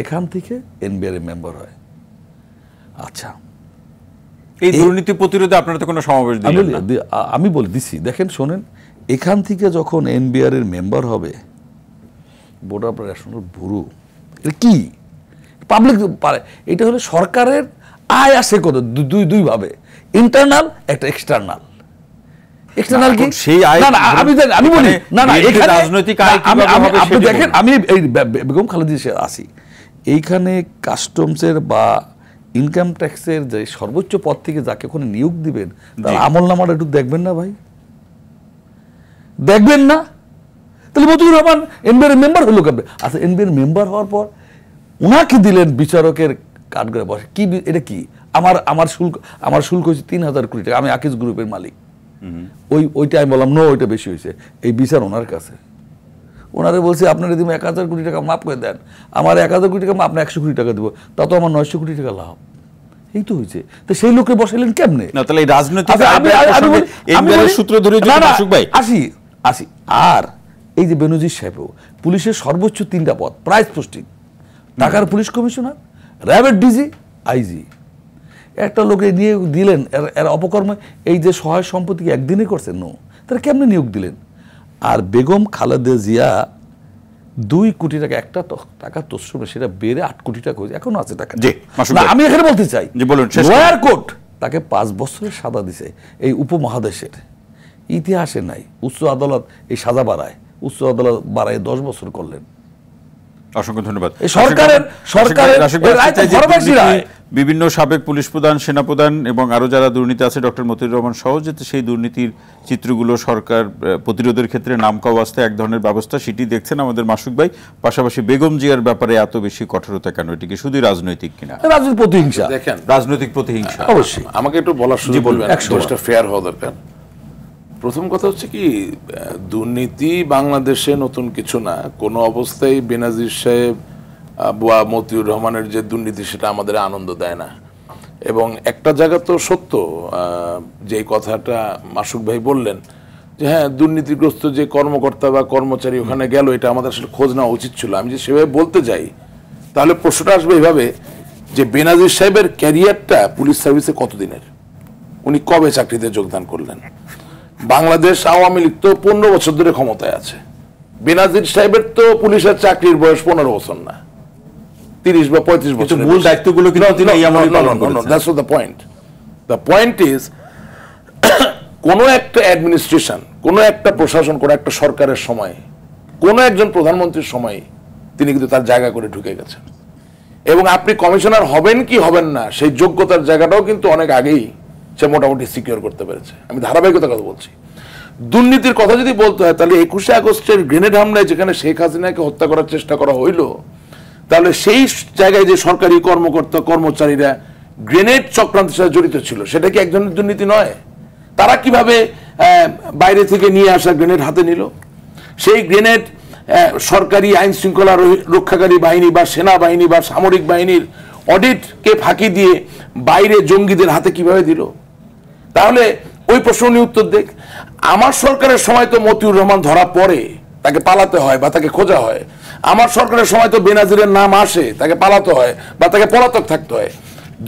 এখান থেকে এনবিআর এর মেম্বার হয়। আচ্ছা, এই দুর্নীতি প্রতিরোধে আপনারা তো কোনো সমাবেশ দিলেন না। আমি বলে দিছি, দেখেন শোনেন, এখান থেকে যখন এনবিআর এর মেম্বার হবে, বোর্ড অফ ন্যাশনাল ব্যুরো, এটা কি পাবলিক পারে? এটা হলো সরকারের আয় আসে কত দুই ভাবে, ইন্টারনাল একটা এক্সটার্নাল। এক্সটার্নাল কি সেই আয়? না আমি বলি না এখানে রাজনৈতিক আয় কিভাবে হবে সেটা দেখেন। আমি এই বেগম খালেদা জিয়া আসি, এইখানে কাস্টমসের বা ইনকাম ট্যাক্সের যে সর্বোচ্চ পদ থেকে যাকে ওখানে নিয়োগ দিবেন তার আমলনামাটা একটু দেখবেন না ভাই? দেখবেন না? তাহলে মতিউর রহমান এনবিআর মেম্বার হলো কবে? আচ্ছা, এনবিআর মেম্বার হওয়ার পর ওনাকে দিলেন বিচারকের কাঠগড়ায় বসে। কি এটা কি? আমার শুল্ক হচ্ছে 3000 কোটি টাকা, আমি আকিজ গ্রুপের মালিক। ওইটা আমি বললাম নো, ওইটা বেশি হয়েছে, এই বিচার ওনার কাছে। ওনারে বলছে আপনারা দিব 1000 কোটি টাকা মাফ করে দেন, আমার 1000 কোটি টাকা আপনি 100 কোটি টাকা দেবো, তা তো আমার 900 কোটি টাকা লাভ। এই তো হয়েছে। তো সেই লোককে বসাইলেন কেমনে? না তাহলে এই রাজনৈতিক সূত্র ধরে আসি। আর এই যে বেনজির সাহেব, পুলিশের সর্বোচ্চ 3টা পদ, প্রাইস পোস্টিং, ঢাকার পুলিশ কমিশনার, র্যাবের ডিজি, আইজি। একটা লোকে নিয়ে দিলেন, এর অপকর্মে এই যে সহায় সম্পত্তি একদিনে করছেন, নো, তারা কেমনে নিয়োগ দিলেন? আর বেগম খালেদা জিয়া 2 কোটি টাকা, একটা টাকা তসরুমে সেটা বেড়ে 8 কোটি টাকা হয়েছে, এখনো আছে টাকা। জি, মাসুদ না, ভাই। আমি এখানে বলতে চাই জি, বলুন, শেষ করুন। লয়ার কোর্ট তাকে 5 বছরের সাজা দিছে। এই উপমহাদেশের ইতিহাসে নাই উচ্চ আদালত এই সাজা বাড়ায়, উচ্চ আদালত বাড়ায় 10 বছর করলেন। অসংখ্য ধন্যবাদ। এই সরকারের রাশিদ ভাই, রায় তো চাই যে ফরমাইশি দুর্নীতি, রায়। বিভিন্ন সাবেক পুলিশ প্রধান, সেনাপ্রধান এবং আরো যারা দুর্নীতি আছে, ডক্টর মতিউর রহমান সহ, যাতে সেই দুর্নীতির চিত্রগুলো সরকার প্রতিরোধের ক্ষেত্রে নামকা অবস্থায় এক ধরনের ব্যবস্থা, সেটি দেখছেন আমাদের মাসুক ভাই। পাশাপাশি বেগম জিয়ার ব্যাপারে এত বেশি কঠোরতা কেন, এটি কি শুধু রাজনৈতিক কিনা? রাজনৈতিক প্রতিহিংসা, দেখেন, রাজনৈতিক প্রতিহিংসা অবশ্যই। আমাকে একটু বলার সুযোগ বলবেন, 100 ফেয়ার হওয়া দরকার। প্রথম কথা হচ্ছে কি, দুর্নীতি বাংলাদেশে নতুন কিছু না। কোনো অবস্থায় বেনাজির সাহেব বা মতিউর রহমানের যে দুর্নীতি, সেটা আমাদের আনন্দ দেয় না। এবং একটা জায়গা তো সত্য, যে কথাটা মাসুক ভাই বললেন, যে হ্যাঁ, দুর্নীতিগ্রস্ত যে কর্মকর্তা বা কর্মচারী ওখানে গেল, এটা আমাদের আসলে খোঁজ নেওয়া উচিত ছিল। আমি যে সেভাবে বলতে যাই, তাহলে প্রশ্নটা আসবে এইভাবে, যে বেনাজির সাহেবের ক্যারিয়ারটা পুলিশ সার্ভিসে কতদিনের, উনি কবে চাকরিতে যোগদান করলেন? বাংলাদেশ আওয়ামী লীগ তো 15 বছর ধরে ক্ষমতায় আছে। বেনাজির সাহেবের তো পুলিশের চাকরির বয়স 15 বছর না, 30 বা 35 বছর। মূল দায়িত্বগুলো কিন্তু তিনি এই আমলে পালন করেছেন। That's the point. The point is, কোনো একটা অ্যাডমিনিস্ট্রেশন, কোনো একটা প্রশাসন, কোনো একটা সরকারের সময়, কোনো একজন প্রধানমন্ত্রীর সময় তিনি কিন্তু তার জায়গা করে ঢুকে গেছেন। এবং আপনি কমিশনার হবেন কি হবেন না, সেই যোগ্যতার জায়গাটাও কিন্তু অনেক আগেই সে মোটামুটি সিকিউর করতে পেরেছে। আমি ধারাবাহিকতার কথা বলছি। দুর্নীতির কথা যদি বলতে হয়, তাহলে 21শে আগস্টের গ্রেনেড হামলায় যেখানে শেখ হাসিনাকে হত্যা করার চেষ্টা করা হইল, তাহলে সেই জায়গায় যে সরকারি কর্মকর্তা কর্মচারীরা গ্রেনেড চক্রান্তের সাথে জড়িত ছিল, সেটা কি একজনের দুর্নীতি নয়? তারা কিভাবে বাইরে থেকে নিয়ে আসা গ্রেনেড হাতে নিল? সেই গ্রেনেড সরকারি আইন শৃঙ্খলা রক্ষাকারী বাহিনী বা সেনাবাহিনী বা সামরিক বাহিনীর অডিটকে ফাঁকি দিয়ে বাইরে জঙ্গিদের হাতে কিভাবে দিল? তাহলে ওই প্রশ্ন নিয়ে উত্তর দেখ। আমার সরকারের সময় তো মতিউর রহমান ধরা পড়ে, তাকে পালাতে হয় বা তাকে খোঁজা হয়। আমার সরকারের সময় তো বেনাজিরের নাম আসে, তাকে পালাতে হয় বা তাকে পলাতক থাকতে হয়।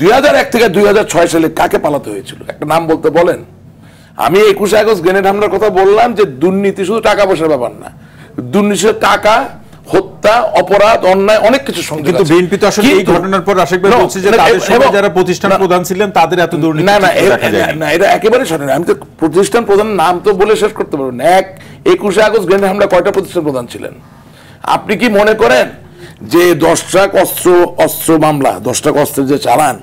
2001 থেকে 2006 সালে কাকে পালাতে হয়েছিল? একটা নাম বলতে বলেন। আমি 21শে আগস্ট গ্রেনেড হামলার কথা বললাম, যে দুর্নীতি শুধু টাকা পয়সার ব্যাপার না, দুর্নীতি টাকা, হত্যা, অপরাধ, অন্যায়, অনেক কিছু সঙ্গে। কিন্তু বিএনপি তো আসলে এই ঘটনার পর রাশিদ ভাই বলছে যে তাদের সময় যারা প্রতিষ্ঠান প্রধান ছিলেন তাদের এত দুর্নীতি দেখা যায় না, এটা একেবারে সঠিক। আমি তো প্রতিষ্ঠান প্রধান নাম তো বলে শেষ করতে পারবো না। 21শে আগস্ট গ্রেনেড হামলা কয়টা প্রতিষ্ঠান প্রধান ছিলেন? আপনি কি মনে করেন যে 10 ট্রাক অস্ত্র মামলা, 10 ট্রাক অস্ত্রের যে চালান,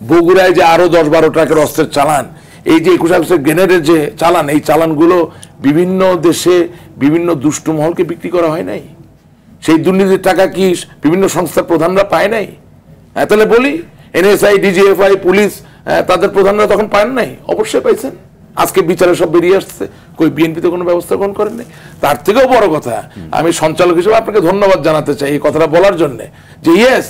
বগুড়ায় যে আরো 10-12 ট্রাকের অস্ত্রের চালান, এই যে 21 আগস্টের গ্রেনেডের যে চালান, এই চালানগুলো বিভিন্ন দেশে বিভিন্ন দুষ্ট মহলকে বিক্রি করা হয় নাই? সেই দুর্নীতির টাকা কি বিভিন্ন সংস্থার প্রধানরা পায় নাই? তাহলে বলি, এনএসআই, ডিজিএফআই, পুলিশ, তাদের প্রধানরা তখন পান নাই? অবশ্যই পাইছেন। আজকে বিচারে সব বেরিয়ে আসছে, কই বিএনপি তো কোনো ব্যবস্থা গ্রহণ করেন। তার থেকেও বড় কথা, আমি সঞ্চালক হিসেবে আপনাকে ধন্যবাদ জানাতে চাই এই কথাটা বলার জন্য, যে ইয়েস,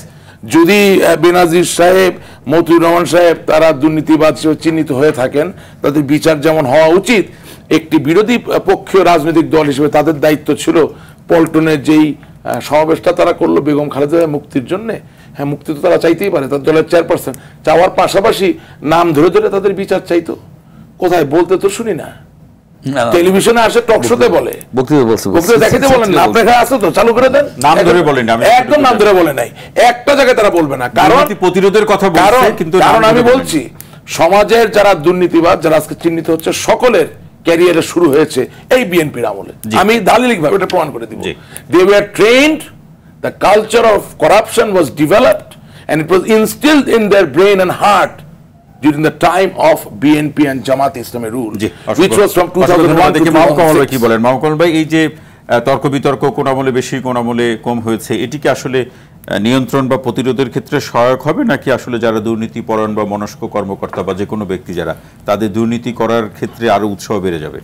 যদি বেনাজির সাহেব, মতিউর রহমান সাহেব তারা দুর্নীতিবাদ চিহ্নিত হয়ে থাকেন, তাদের বিচার যেমন হওয়া উচিত, একটি বিরোধী পক্ষীয় রাজনৈতিক দল হিসেবে তাদের দায়িত্ব ছিল পল্টনের যেই সমাবেশটা তারা করলো বেগম খালেদা মুক্তির জন্য, হ্যাঁ, মুক্তি তো তারা চাইতেই পারে, তার দলের চেয়ারপারসন, চাওয়ার পাশাপাশি নাম ধরে ধরে তাদের বিচার চাইতো। কোথায় বলতে তো শুনি না, টেলিভিশনে আসে, টক শোতে বলে, বক্তৃতা দেখাতে বলেন, নাম লেখা আছে তো, চালু করে দেন। নাম ধরে বলেন, একদম নাম ধরে বলে নাই, একটা জায়গায় তারা বলবে না, কারণ প্রতিরোধের কথা বলছে। কিন্তু কারণ আমি বলছি, সমাজের যারা দুর্নীতিবাদ, যারা আজকে চিহ্নিত হচ্ছে, সকলের ক্যারিয়ারে শুরু হয়েছে এই বিএনপির আমলে। আমি দালিলিক ভাবে এটা প্রমাণ করে দিব। They were trained, the culture of corruption was developed and it was instilled in their brain and heart during the time of BNP and Jamaat Islami rule, which was from 2001 to 2006. কি বলেন মাহমুদ ভাই, এই যে তর্ক বিতর্ক কোন আমলে বেশি কোন আমলে কম হয়েছে, এটি কি আসলে নিয়ন্ত্রণ বা প্রতিরোধের ক্ষেত্রে সহায়ক হবে, নাকি আসলে যারা দুর্নীতি পরায়ণ বা মনস্ক কর্মকর্তা বা যে কোনো ব্যক্তি যারা, তাদের দুর্নীতি করার ক্ষেত্রে আরো উৎসাহ বেড়ে যাবে?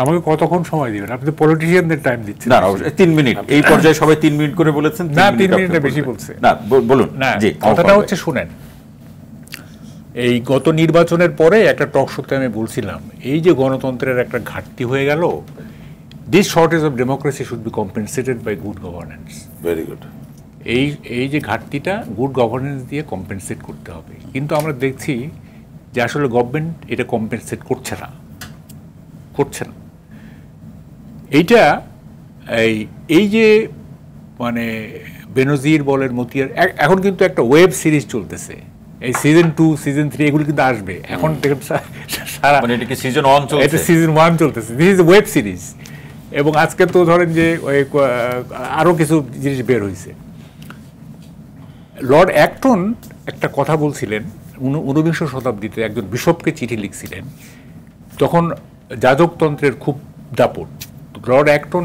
আমাকে কতক্ষণ সময় দিবেন? আপনি পলিটিশিয়ানদের টাইম দিচ্ছেন। না, 3 মিনিট। এই পর্যায়ে সবাই 3 মিনিট করে বলেছেন। না, 3 মিনিটের বেশি বলছে। না, বলুন। না, কথাটা হচ্ছে শুনেন, এই গত নির্বাচনের পরে একটা টক শোতে আমি বলছিলাম, এই যে গণতন্ত্রের একটা ঘাটতি হয়ে গেল, this shortage of democracy should be compensated bye good governance. Very good. এই যে ঘাটতিটা গুড গভর্নেন্স দিয়ে কম্পেনসেট করতে হবে। কিন্তু আমরা দেখছি যে আসলে গভর্নমেন্ট এটা কম্পেনসেট করছে না। এইটা এই যে মানে বেনজির বলেন মতিয়ার, এখন কিন্তু একটা ওয়েব সিরিজ চলতেছে, এই সিজন 2 সিজন 3 এগুলো কিন্তু আসবে এখন সারা, মানে এটা কি সিজন 1 চলছে? এটা সিজন 1 চলতেছে, দিস ইজ ওয়েব সিরিজ। এবং আজকে তো ধরেন যে আরো কিছু জিনিস বের হয়েছে। লর্ড অ্যাক্টন একটা কথা বলছিলেন 19 শতাব্দীতে, একজন বিশপকে চিঠি লিখছিলেন, তখন যাজকতন্ত্রের খুব দাপট। লর্ড অ্যাক্টন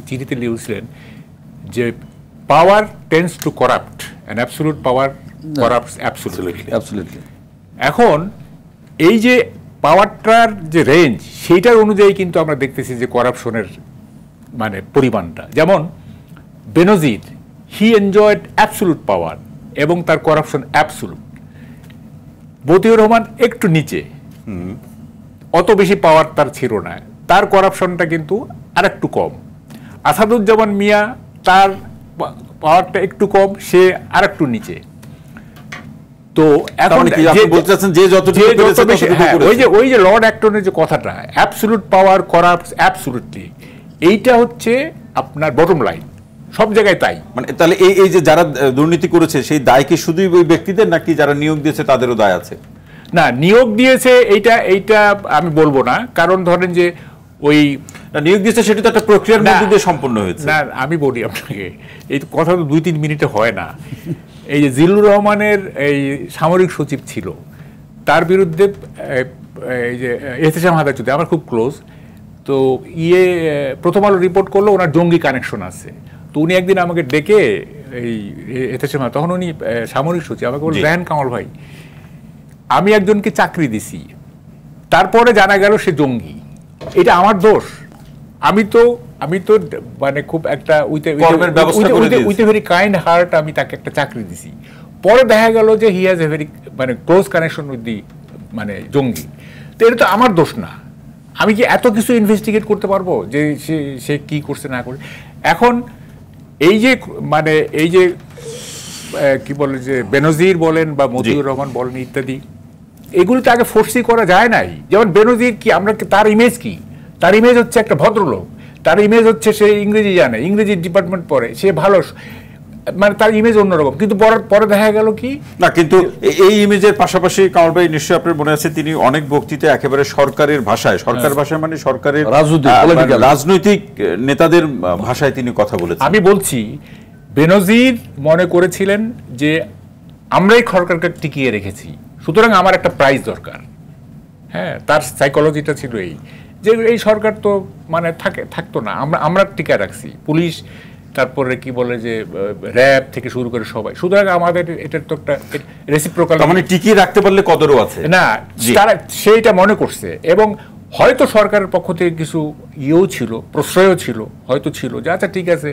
চিঠিতে লিখছিলেন যে power tends to corrupt and absolute power corrupts absolutely. এখন এই যে পাওয়ারটার যে রেঞ্জ, সেইটার অনুযায়ী কিন্তু আমরা দেখতেছি যে করাপশনের মানে পরিমাণটা। যেমন বেনজির, হি এনজয়েড অ্যাবসলিউট পাওয়ার এবং তার করাপশন অ্যাবসলিউট। মতিউর রহমান একটু নিচে, অত বেশি পাওয়ার তার ছিল না, তার করাপশনটা কিন্তু আর একটু কম। আসাদুজ্জামান মিয়া, তার পাওয়ারটা একটু কম, সে আর একটু নিচে। তো এখন ওই যে লর্ড অ্যাক্টনের যে কথাটা, অ্যাবসলিউট পাওয়ার করাপ্টস অ্যাবসলিউটলি, এইটা হচ্ছে আপনার বটম লাইন, সব জায়গায় তাই। মানে তাহলে এই যে যারা দুর্নীতি করেছে সেই দায় কি শুধুই ওই ব্যক্তিদের, নাকি যারা নিয়োগ দিয়েছে তাদেরও দায় আছে? না, নিয়োগ দিয়েছে এইটা আমি বলবো না, কারণ ধরেন যে ওই নিয়োগ দিয়েছে সেটা তো একটা প্রক্রিয়ার মধ্যে দিয়ে সম্পন্ন হয়েছে। না, আমি বলি আপনাকে, এই কথা তো 2-3 মিনিটে হয় না। এই যে জিল্লুর রহমানের এই সামরিক সচিব ছিল, তার বিরুদ্ধে এই যে এহতেশাম হাদাচুদ্দি আমার খুব ক্লোজ, তো প্রথম আলো রিপোর্ট করলো ওনার জঙ্গি কানেকশন আছে। তো উনি একদিন আমাকে ডেকে, এই এহতেশাম, তখন উনি সামরিক সচিব, আমাকে বলল, রেহান কামাল ভাই, আমি একজনকে চাকরি দিছি, তারপরে জানা গেল সে জঙ্গি, এটা আমার দোষ? আমি তো মানে খুব একটা উইথ ভেরি কাইন্ড হার্ট আমি তাকে একটা চাকরি দিছি, পরে দেখা গেল যে হি হ্যাজ এ ভেরি মানে ক্লোজ কানেকশন উইথ দি মানে জঙ্গি। তো এটা তো আমার দোষ না, আমি কি এত কিছু ইনভেস্টিগেট করতে পারবো যে সে কি করছে না করে? এখন এই যে মানে এই যে কি বলে যে বেনজির বলেন বা মতিউর রহমান বলেন ইত্যাদি, এগুলোতে আগে ফোর্সি করা যায় নাই। যেমন বেনজির কি, আমরা তার ইমেজ কি? তার ইমেজ হচ্ছে একটা ভদ্রলোক, তার ইমেজ হচ্ছে সে ইংরেজি জানে, ইংরেজি ডিপার্টমেন্ট পড়ে, সে ভালো, মানে তার ইমেজ অন্যরকম। কিন্তু পরে দেখা গেল কি না, কিন্তু এই ইমেজের পাশাপাশি কামাল ভাই নিশ্চয়ই আপনার মনে আছে তিনি অনেক বক্তৃতায় একেবারে সরকারের ভাষায়, সরকার ভাষায় মানে সরকারের রাজনৈতিক নেতাদের ভাষায় তিনি কথা বলেছেন। আমি বলছি বেনজির মনে করেছিলেন যে আমরাই সরকারকে টিকিয়ে রেখেছি, সুতরাং আমার একটা প্রাইজ দরকার। হ্যাঁ, তার সাইকোলজিটা ছিল এই যে এই সরকার তো মানে থাকতো না, আমরা টিকা রাখছি, পুলিশ, তারপরে কি বলে যে র্যাব থেকে শুরু করে সবাই, সুতরাং আমাদের এটার তো একটা রেসিপ্রোকাল, মানে টিকিয়ে রাখতে পারলে কদরও আছে না, তারা সেইটা মনে করছে। এবং হয়তো সরকারের পক্ষ থেকে কিছু ছিল, প্রশ্রয়ও ছিল, হয়তো ছিল যে আচ্ছা ঠিক আছে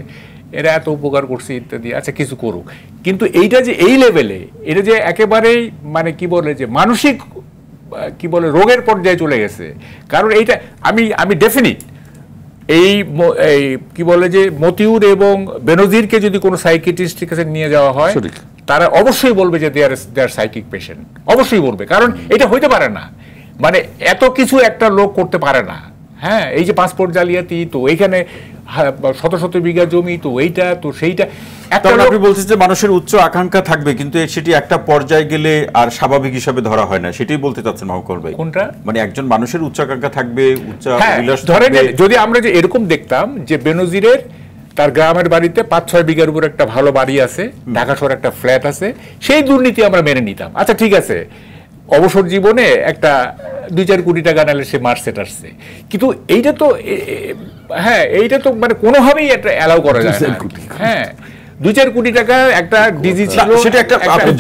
এরা এত উপকার করছে ইত্যাদি, আচ্ছা কিছু করুক। কিন্তু এইটা যে এই লেভেলে, এটা যে একেবারেই মানে কি বলে যে মানসিক কি বলে রোগের পর্যায়ে চলে গেছে। কারণ এইটা আমি ডেফিনিট এই কি বলে যে মতিউর এবং বেনজিরকে যদি কোনো সাইকিয়াট্রিস্টের কাছে নিয়ে যাওয়া হয়, তারা অবশ্যই বলবে যে দে আর সাইকিক পেশেন্ট, অবশ্যই বলবে, কারণ এটা হইতে পারে না, মানে এত কিছু একটা লোক করতে পারে না। হ্যাঁ, এই যে পাসপোর্ট জালিয়াতি, তো এইখানে শত শত বিঘা জমি, তো এইটা তো সেইটা। আপনি বলছেন যে মানুষের উচ্চ আকাঙ্ক্ষা থাকবে, কিন্তু সেটি একটা পর্যায়ে গেলে আর স্বাভাবিক হিসাবে ধরা হয় না, সেটাই বলতে চাচ্ছেন মাহবুব ভাই? কোনটা? মানে একজন মানুষের উচ্চ আকাঙ্ক্ষা থাকবে, উচ্চ বিলাস ধরেন যদি আমরা যে এরকম দেখতাম যে বেনজিরের তার গ্রামের বাড়িতে 5-6 বিঘার উপর একটা ভালো বাড়ি আছে, ঢাকা শহরে একটা ফ্ল্যাট আছে, সেই দুর্নীতি আমরা মেনে নিতাম, আচ্ছা ঠিক আছে, অবসর জীবনে একটা 2-4 কোটি টাকা নালে সে মার্সেট আসছে। কিন্তু এইটা তো হ্যাঁ, এইটা তো মানে কোনোভাবেই একটা অ্যালাউ করা যায় না। হ্যাঁ, 2-4 কোটি টাকা একটা ডিজি ছিল, সেটা একটা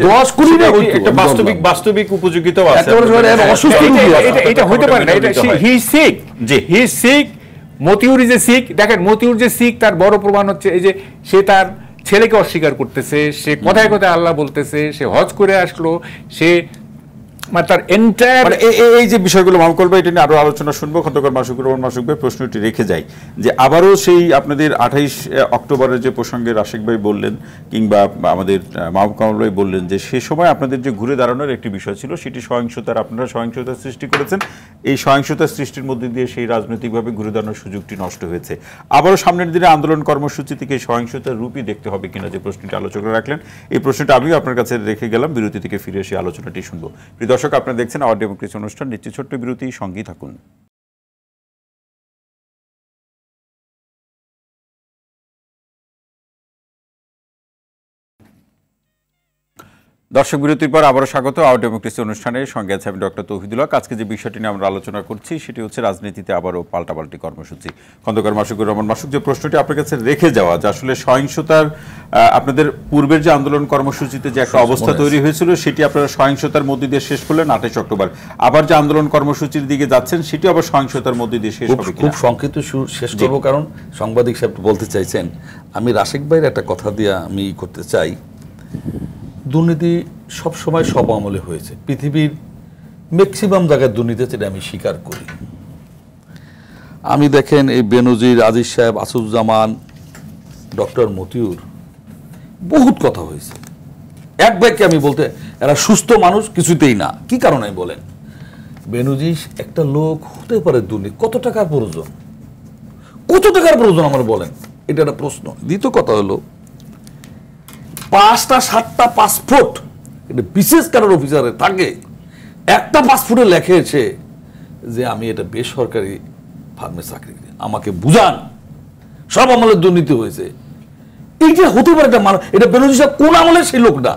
10 কোটি না, একটা বাস্তবিক উপযোগিতাও আছে। এটা হতে পারে না, এটা he sick, he sick, Motiur is a sick. দেখেন মতিউর যে সিক, তার বড় প্রমাণ হচ্ছে এই যে সে তার ছেলেকে অস্বীকার করতেছে, সে কথায় কথায় আল্লাহ বলতেছে, সে হজ করে আসলো, সে মানে তার এন্টায়ার এই যে বিষয়গুলো মাহমুদ ভাই, এটা নিয়ে আরো আলোচনা শুনবো। খন্দকার মাসুকুর রহমান মাসুক ভাই, প্রশ্নটি রেখে যাই যে আবারও সেই আপনাদের 28 অক্টোবরের যে প্রসঙ্গে রাশেক ভাই বললেন কিংবা আমাদের মাহবুব কামাল ভাই বললেন যে সে সময় আপনাদের যে ঘুরে দাঁড়ানোর একটি বিষয় ছিল, সেটি সহিংসতার, আপনারা সহিংসতার সৃষ্টি করেছেন। এই সহিংসতার সৃষ্টির মধ্যে দিয়ে সেই রাজনৈতিকভাবে ঘুরে দাঁড়ানোর সুযোগটি নষ্ট হয়েছে। আবারও সামনের দিনে আন্দোলন কর্মসূচি থেকে সহিংসতার রূপই দেখতে হবে কিনা যে প্রশ্নটি আলোচনা রাখলেন, এই প্রশ্নটা আমিও আপনার কাছে রেখে গেলাম। বিরতি থেকে ফিরে এসে আলোচনাটি শুনবো। প্রিয় দর্শক, আপনারা দেখছেন আওয়ার ডেমোক্রেসি অনুষ্ঠান। নিশ্চিত ছোট্ট বিরতি, সঙ্গেই থাকুন। দর্শক বিরতির পর আবারও স্বাগত আওয়ার ডেমোক্রেসি অনুষ্ঠানের সঙ্গে আছে আমি ডক্টর তৌহিদুল হক। আজকে যে বিষয়টি নিয়ে আমরা আলোচনা করছি সেটি হচ্ছে রাজনীতিতে আবারও পাল্টাপাল্টি কর্মসূচি। খন্দকার মাসুকুর রহমান মাসুক, যে প্রশ্নটি আপনার কাছে রেখে যাওয়া যে আসলে সহিংসতার আপনাদের পূর্বের যে আন্দোলন কর্মসূচিতে যে একটা অবস্থা তৈরি হয়েছিল, সেটি আপনারা সহিংসতার মধ্যে দিয়ে শেষ করলেন 28 অক্টোবর। আবার যে আন্দোলন কর্মসূচির দিকে যাচ্ছেন সেটি আবার সহিংসতার মধ্যে দিয়ে শেষ হবে। খুব সংক্ষিপ্ত শেষ করবো, কারণ সাংবাদিক সাহেব বলতে চাইছেন। আমি রাশেক ভাইয়ের একটা কথা দিয়ে আমি করতে চাই, দুর্নীতি সবসময় সব আমলে হয়েছে, পৃথিবীর ম্যাক্সিমাম জায়গায় দুর্নীতি আছে, এটা আমি স্বীকার করি। আমি দেখেন এই বেনজির, আজিজ সাহেব, আসুজ্জামান, ডক্টর মতিউর, বহুত কথা হয়েছে। এক ব্যাগকে আমি বলতে, এরা সুস্থ মানুষ কিছুতেই না। কি কারণে বলেন? বেনজির একটা লোক হতে পারে দুর্নীতি, কত টাকার প্রয়োজন, কত টাকার প্রয়োজন আমার বলেন, এটা একটা প্রশ্ন। দ্বিতীয় কথা হলো 5টা 7টা পাসপোর্ট এটা বিশেষ কারোর অফিসারে থাকে, একটা পাসপোর্টে লেখেছে যে আমি এটা বেসরকারি ফার্মে চাকরি করি, আমাকে বুঝান সব আমলে দুর্নীতি হয়েছে। এইটা হতে পারে একটা মানুষ, এটা বেনজির সাহেব কোন আমলে সেই লোক না।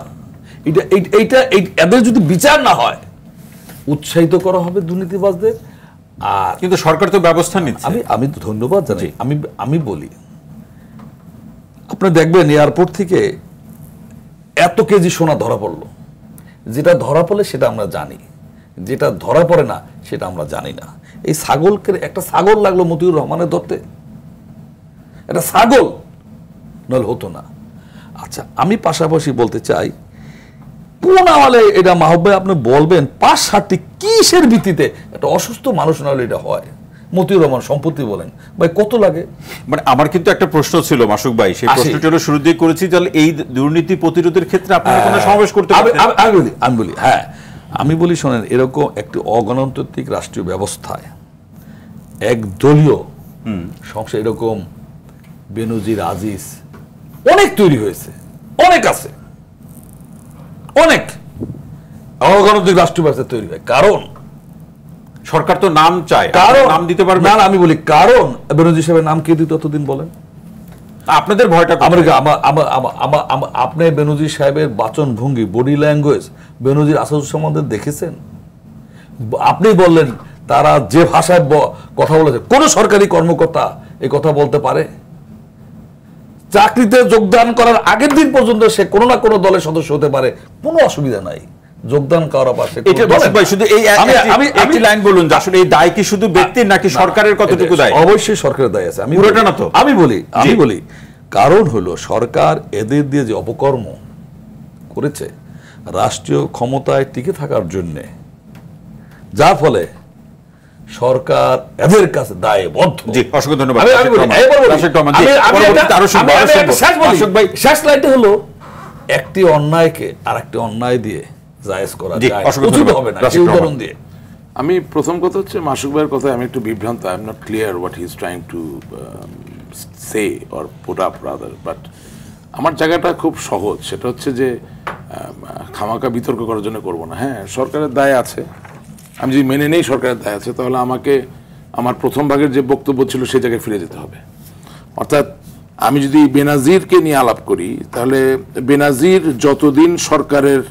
এইটা এদের যদি বিচার না হয়, উৎসাহিত করা হবে দুর্নীতিবাজদের। আর কিন্তু সরকার তো ব্যবস্থা নিচ্ছে। আমি ধন্যবাদ জানাই। আমি বলি, আপনি দেখবেন এয়ারপোর্ট থেকে এত কেজি সোনা ধরা পড়লো, যেটা ধরা পড়লে সেটা আমরা জানি, যেটা ধরা পড়ে না সেটা আমরা জানি না। এই ছাগলকে, একটা ছাগল লাগলো মতিউর রহমানের ধরতে, একটা ছাগল নইলে হতো না। আচ্ছা, আমি পাশাপাশি বলতে চাই, কোন আমলে এটা মাহবুব ভাই আপনি বলবেন 5-7টি কিসের ভিত্তিতে একটা অসুস্থ মানুষ না হলে এটা হয়? মতিউর রহমান সম্পত্তি বলেন ভাই, কত লাগে? মানে আমার কিন্তু একটা প্রশ্ন ছিল মাসুক ভাই, সেই প্রশ্নটি হলো শুরু দিয়ে করেছি, তাহলে এই দুর্নীতি প্রতিরোধের ক্ষেত্রে আপনারা কোনো সমাবেশ করতে পারবেন? আমি বলি হ্যাঁ, আমি বলি শোনেন, এরকম একটি অগণতান্ত্রিক রাষ্ট্রীয় ব্যবস্থায় একদলীয় সংসদ, এরকম বেনজির, আজিজ অনেক তৈরি হয়েছে, অনেক আছে, অনেক অগণতান্ত্রিক রাষ্ট্রীয় ব্যবস্থা তৈরি হয়। কারণ সরকার তো নাম চায়, কারণ নাম দিতে পারবে না। আমি বলি, কারণ বেনজির সাহেবের নাম কে দিত ততদিন বলেন? আপনাদের ভয়টা আপনি বেনজির সাহেবের বাচন ভঙ্গি, বডি ল্যাঙ্গুয়েজ, বেনজির আসাদুজ্জামানদের দেখেছেন? আপনি বললেন তারা যে ভাষায় কথা বলেছে, কোন সরকারি কর্মকর্তা এই কথা বলতে পারে? চাকরিতে যোগদান করার আগের দিন পর্যন্ত সে কোনো না কোনো দলের সদস্য হতে পারে, কোনো অসুবিধা নাই। যোগদান করার পাশে শুধু এই একটি লাইন বলুন, আসলে এই দায় কি শুধু ব্যক্তির নাকি সরকারের কতটুকু দায়? অবশ্যই সরকারের দায় আছে। আমি বলি কারণ হলো সরকার এদের দিয়ে যে অপকর্ম করেছে রাষ্ট্রীয় ক্ষমতায় টিকে থাকার জন্য, যার ফলে সরকার এদের কাছে দায়বদ্ধ। অসংখ্য ধন্যবাদ। শেষ লাইনটা হলো, একটি অন্যায়কে আর একটি অন্যায় দিয়ে জায়েজ করা যায়, উচিত হবে না। উদাহরণ দিয়ে আমি প্রথম কথা হচ্ছে মাসুক ভাইয়ের কথায় আমি একটু বিভ্রান্ত। I am not clear what he is trying to say or put up rather, but আমার জায়গাটা খুব সহজ। সেটা হচ্ছে যে খামাকা বিতর্ক করার জন্য করবো না। হ্যাঁ, সরকারের দায় আছে, আমি যদি মেনে নেই সরকারের দায় আছে, তাহলে আমাকে আমার প্রথম ভাগের যে বক্তব্য ছিল সেই জায়গায় ফিরে যেতে হবে। অর্থাৎ আমি যদি বেনাজিরকে নিয়ে আলাপ করি, তাহলে বেনাজির যতদিন সরকারের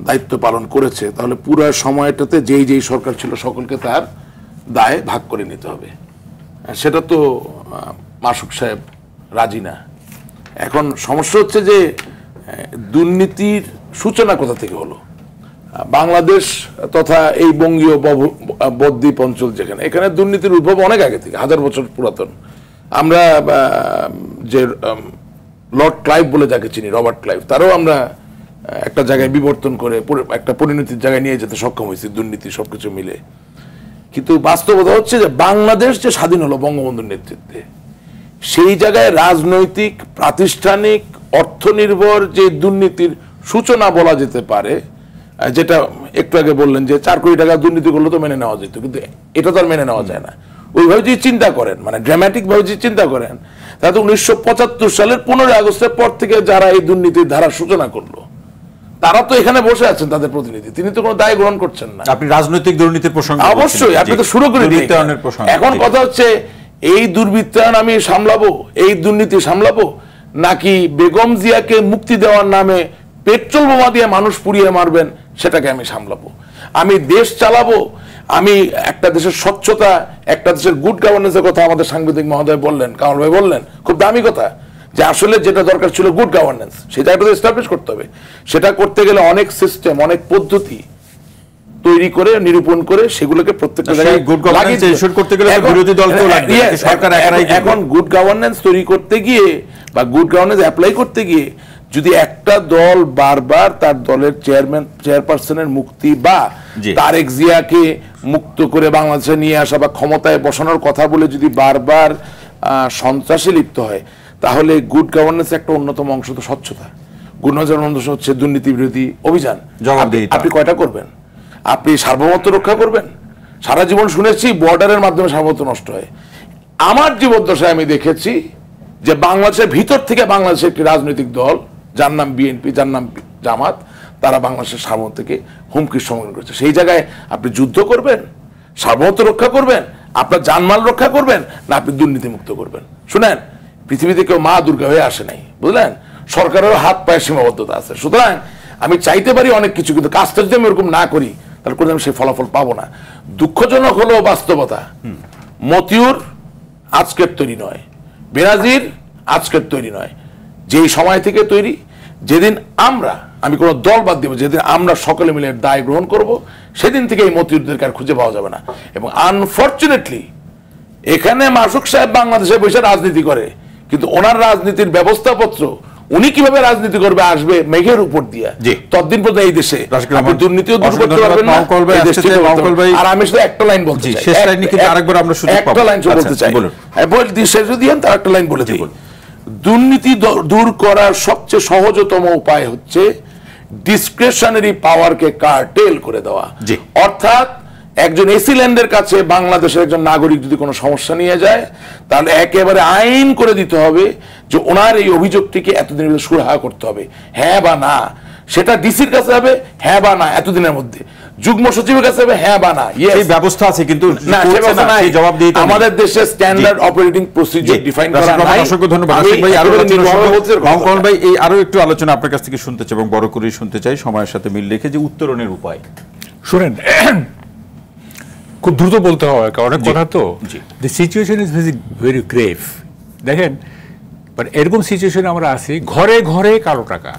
দায়িত্ব পালন করেছে, তাহলে পুরো সময়টাতে যেই সরকার ছিল সকলকে তার দায় ভাগ করে নিতে হবে। সেটা তো মাসুক সাহেব রাজি না। এখন সমস্যা হচ্ছে যে দুর্নীতির সূচনা কোথা থেকে হলো? বাংলাদেশ তথা এই বঙ্গীয় বদ্বীপ অঞ্চল, যেখানে এখানে দুর্নীতির উদ্ভব অনেক আগে থেকে, 1000 বছর পুরাতন। আমরা যে লর্ড ক্লাইভ বলে যাকে চিনি, রবার্ট ক্লাইভ, তারও আমরা একটা জায়গায় বিবর্তন করে একটা পরিণতির জায়গায় নিয়ে যেতে সক্ষম হয়েছি, দুর্নীতি সবকিছু মিলে। কিন্তু বাস্তবতা হচ্ছে যে বাংলাদেশ যে স্বাধীন হলো বঙ্গবন্ধুর নেতৃত্বে, সেই জায়গায় রাজনৈতিক, প্রাতিষ্ঠানিক, অর্থনির্ভর যে দুর্নীতির সূচনা বলা যেতে পারে, যেটা একটু আগে বললেন যে 4 কোটি টাকা দুর্নীতি করলে তো মেনে নেওয়া যেত, কিন্তু এটা তো আর মেনে নেওয়া যায় না। ওইভাবে যদি চিন্তা করেন, মানে ড্রামাটিক ভাবে যদি চিন্তা করেন, তাহলে 1975 সালের 15 আগস্টের পর থেকে যারা এই দুর্নীতির ধারার সূচনা করলো, তারা তো এখানে বসে আছেন, তাদের প্রতিনিধি, তিনি তো কোনো দায় গ্রহণ করছেন না। আপনি রাজনৈতিক দুর্নীতির প্রসঙ্গ অবশ্যই আপনি তো শুরু করে দিয়েছেন। এখন কথা হচ্ছে এই দুর্বৃত্তায়ন আমি সামলাবো, এই দুর্নীতি সামলাবো, নাকি বেগম জিয়াকে মুক্তি দেওয়ার নামে পেট্রোল বোমা দিয়ে মানুষ পুড়িয়ে মারবেন সেটাকে আমি সামলাবো। আমি দেশ চালাবো, আমি একটা দেশের স্বচ্ছতা, একটা দেশের গুড গভর্নেন্সের কথা আমাদের সাংবাদিক মহোদয় বললেন, কামাল ভাই বললেন, খুব দামি কথা, যে আসলে যেটা দরকার ছিল গুড গভর্নেন্স, সেটা একটা এস্টাবলিশ করতে হবে। সেটা করতে গেলে অনেক সিস্টেম, অনেক পদ্ধতি তৈরি করে, নিরূপণ করে, সেগুলোকে প্রত্যেকটা জায়গায় গুড গভর্নেন্স এনশিওর করতে গেলে বিরোধী দলকেও লাগবে, সরকার একাই। এখন গুড গভর্নেন্স তৈরি করতে গিয়ে বা গুড গভর্নেন্স অ্যাপ্লাই করতে গিয়ে যদি একটা দল বারবার তার দলের চেয়ারপারসনের মুক্তি বা তারেক জিয়াকে মুক্ত করে বাংলাদেশে নিয়ে আসা বা ক্ষমতায় বসানোর কথা বলে যদি বারবার সন্ত্রাসে লিপ্ত হয়, তাহলে গুড গভর্নেন্স একটা অন্যতম অংশ তো স্বচ্ছতা। গুড গভর্নেন্স হচ্ছে দুর্নীতি বিরোধী অভিযান। আপনি কয়টা করবেন? আপনি সার্বভৌমত্ব রক্ষা করবেন? সারা জীবন শুনেছি বর্ডারের মাধ্যমে সার্বভৌমত্ব নষ্ট হয়। আমার জীবদ্দশায় আমি দেখেছি যে বাংলাদেশের ভিতর থেকে বাংলাদেশের একটি রাজনৈতিক দল, যার নাম বিএনপি, যার নাম জামাত, তারা বাংলাদেশের সার্বভৌমত্বকে হুমকির সম্মুখীন করেছে। সেই জায়গায় আপনি যুদ্ধ করবেন, সার্বভৌমত্ব রক্ষা করবেন, আপনার জানমাল রক্ষা করবেন, না আপনি দুর্নীতি মুক্ত করবেন? শুনেন, পৃথিবীতে কেউ মা দুর্গা হয়ে আসে নাই, বুঝলেন? সরকারেরও হাত পায়ে সীমাবদ্ধতা আছে। সুতরাং আমি চাইতে পারি অনেক কিছু, কিন্তু কাজটা যদি আমি এরকম না করি, তাহলে করে আমি সেই ফলাফল পাবো না। দুঃখজনক হলো বাস্তবতা, মতিউর আজকের তৈরি নয়, বেনাজির আজকের তৈরি নয়, যেই সময় থেকে তৈরি, যেদিন আমরা, আমি কোনো দল বাদ দেব, যেদিন আমরা সকলে মিলে দায় গ্রহণ করব, সেদিন থেকে এই মতিউরদেরকে আর খুঁজে পাওয়া যাবে না। এবং আনফর্চুনেটলি এখানে মাসুক সাহেব বাংলাদেশে বসে রাজনীতি করে, কিন্তু ওনার রাজনীতির ব্যবস্থাপত্র, উনি কিভাবে রাজনীতি করবে, আসবে মেঘের উপর দিয়া। ততদিন পর্যন্ত এই দেশে দুর্নীতিও দূর করতে পারবেন না। আর আমি শুধু একটা লাইন বলতে চাই, একটা লাইন বলতে চাই, শেষ যদি হন তার একটা লাইন বলে দিই। দুর্নীতি দূর করার সবচেয়ে সহজতম উপায় হচ্ছে ডিসক্রিশনারি পাওয়ারকে কার্টেল করে দেওয়া। অর্থাৎ একজন এসিল্যান্ডের কাছে বাংলাদেশের একজন নাগরিক যদি কোনো সমস্যা নিয়ে যায়, তাহলে একেবারে আইন করে দিতে হবে যে ওনার এই অভিযোগটিকে এতদিনের মধ্যে সুরাহা করতে হবে, হ্যাঁ বা না। সেটা ডিসির কাছে হবে হ্যাঁ বা না এতদিনের মধ্যে, যুগ্ম সচিবের কাছে হবে হ্যাঁ বা না। এই ব্যবস্থা আছে, কিন্তু জবাব দিতে আমাদের দেশে স্ট্যান্ডার্ড অপারেটিং প্রসিডিউর ডিফাইন করা নাই। অসংখ্য ধন্যবাদ ভাই। আরো একটু আলোচনা আপনার কাছ থেকে শুনতে চাই এবং বড় করে শুনতে চাই, সময়ের সাথে মিল রেখে, যে উত্তরণের উপায়। শুনেন, খুব দ্রুত বলতে হবে, অনেক কথা তো। দি সিচুয়েশন ইজ ভেরি গ্রেভ। দেখেন, এরকম সিচুয়েশনে আমরা আছি, ঘরে ঘরে কালো টাকা,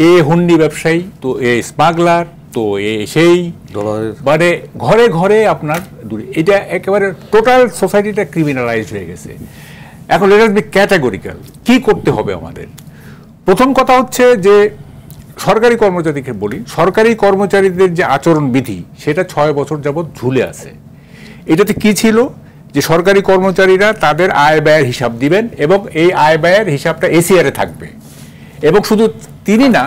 এ হুন্ডি ব্যবসায়ী, তো এ স্মাগলার, তো এ সেই, মানে ঘরে ঘরে আপনার, এটা একেবারে টোটাল সোসাইটিটা ক্রিমিনালাইজড হয়ে গেছে। এখন লেট আস বি ক্যাটাগরিক্যাল। কি করতে হবে আমাদের? প্রথম কথা হচ্ছে যে সরকারি কর্মচারীকে বলি, সরকারি কর্মচারীদের যে আচরণ বিধি, সেটা 6 বছর যাবৎ ঝুলে আছে। এটাতে কি ছিল যে সরকারি কর্মচারীরা তাদের আয় ব্যয়ের হিসাব দিবেন এবং এই আয় ব্যয়ের হিসাবটা এসিআরে থাকবে, এবং শুধু তিনি না,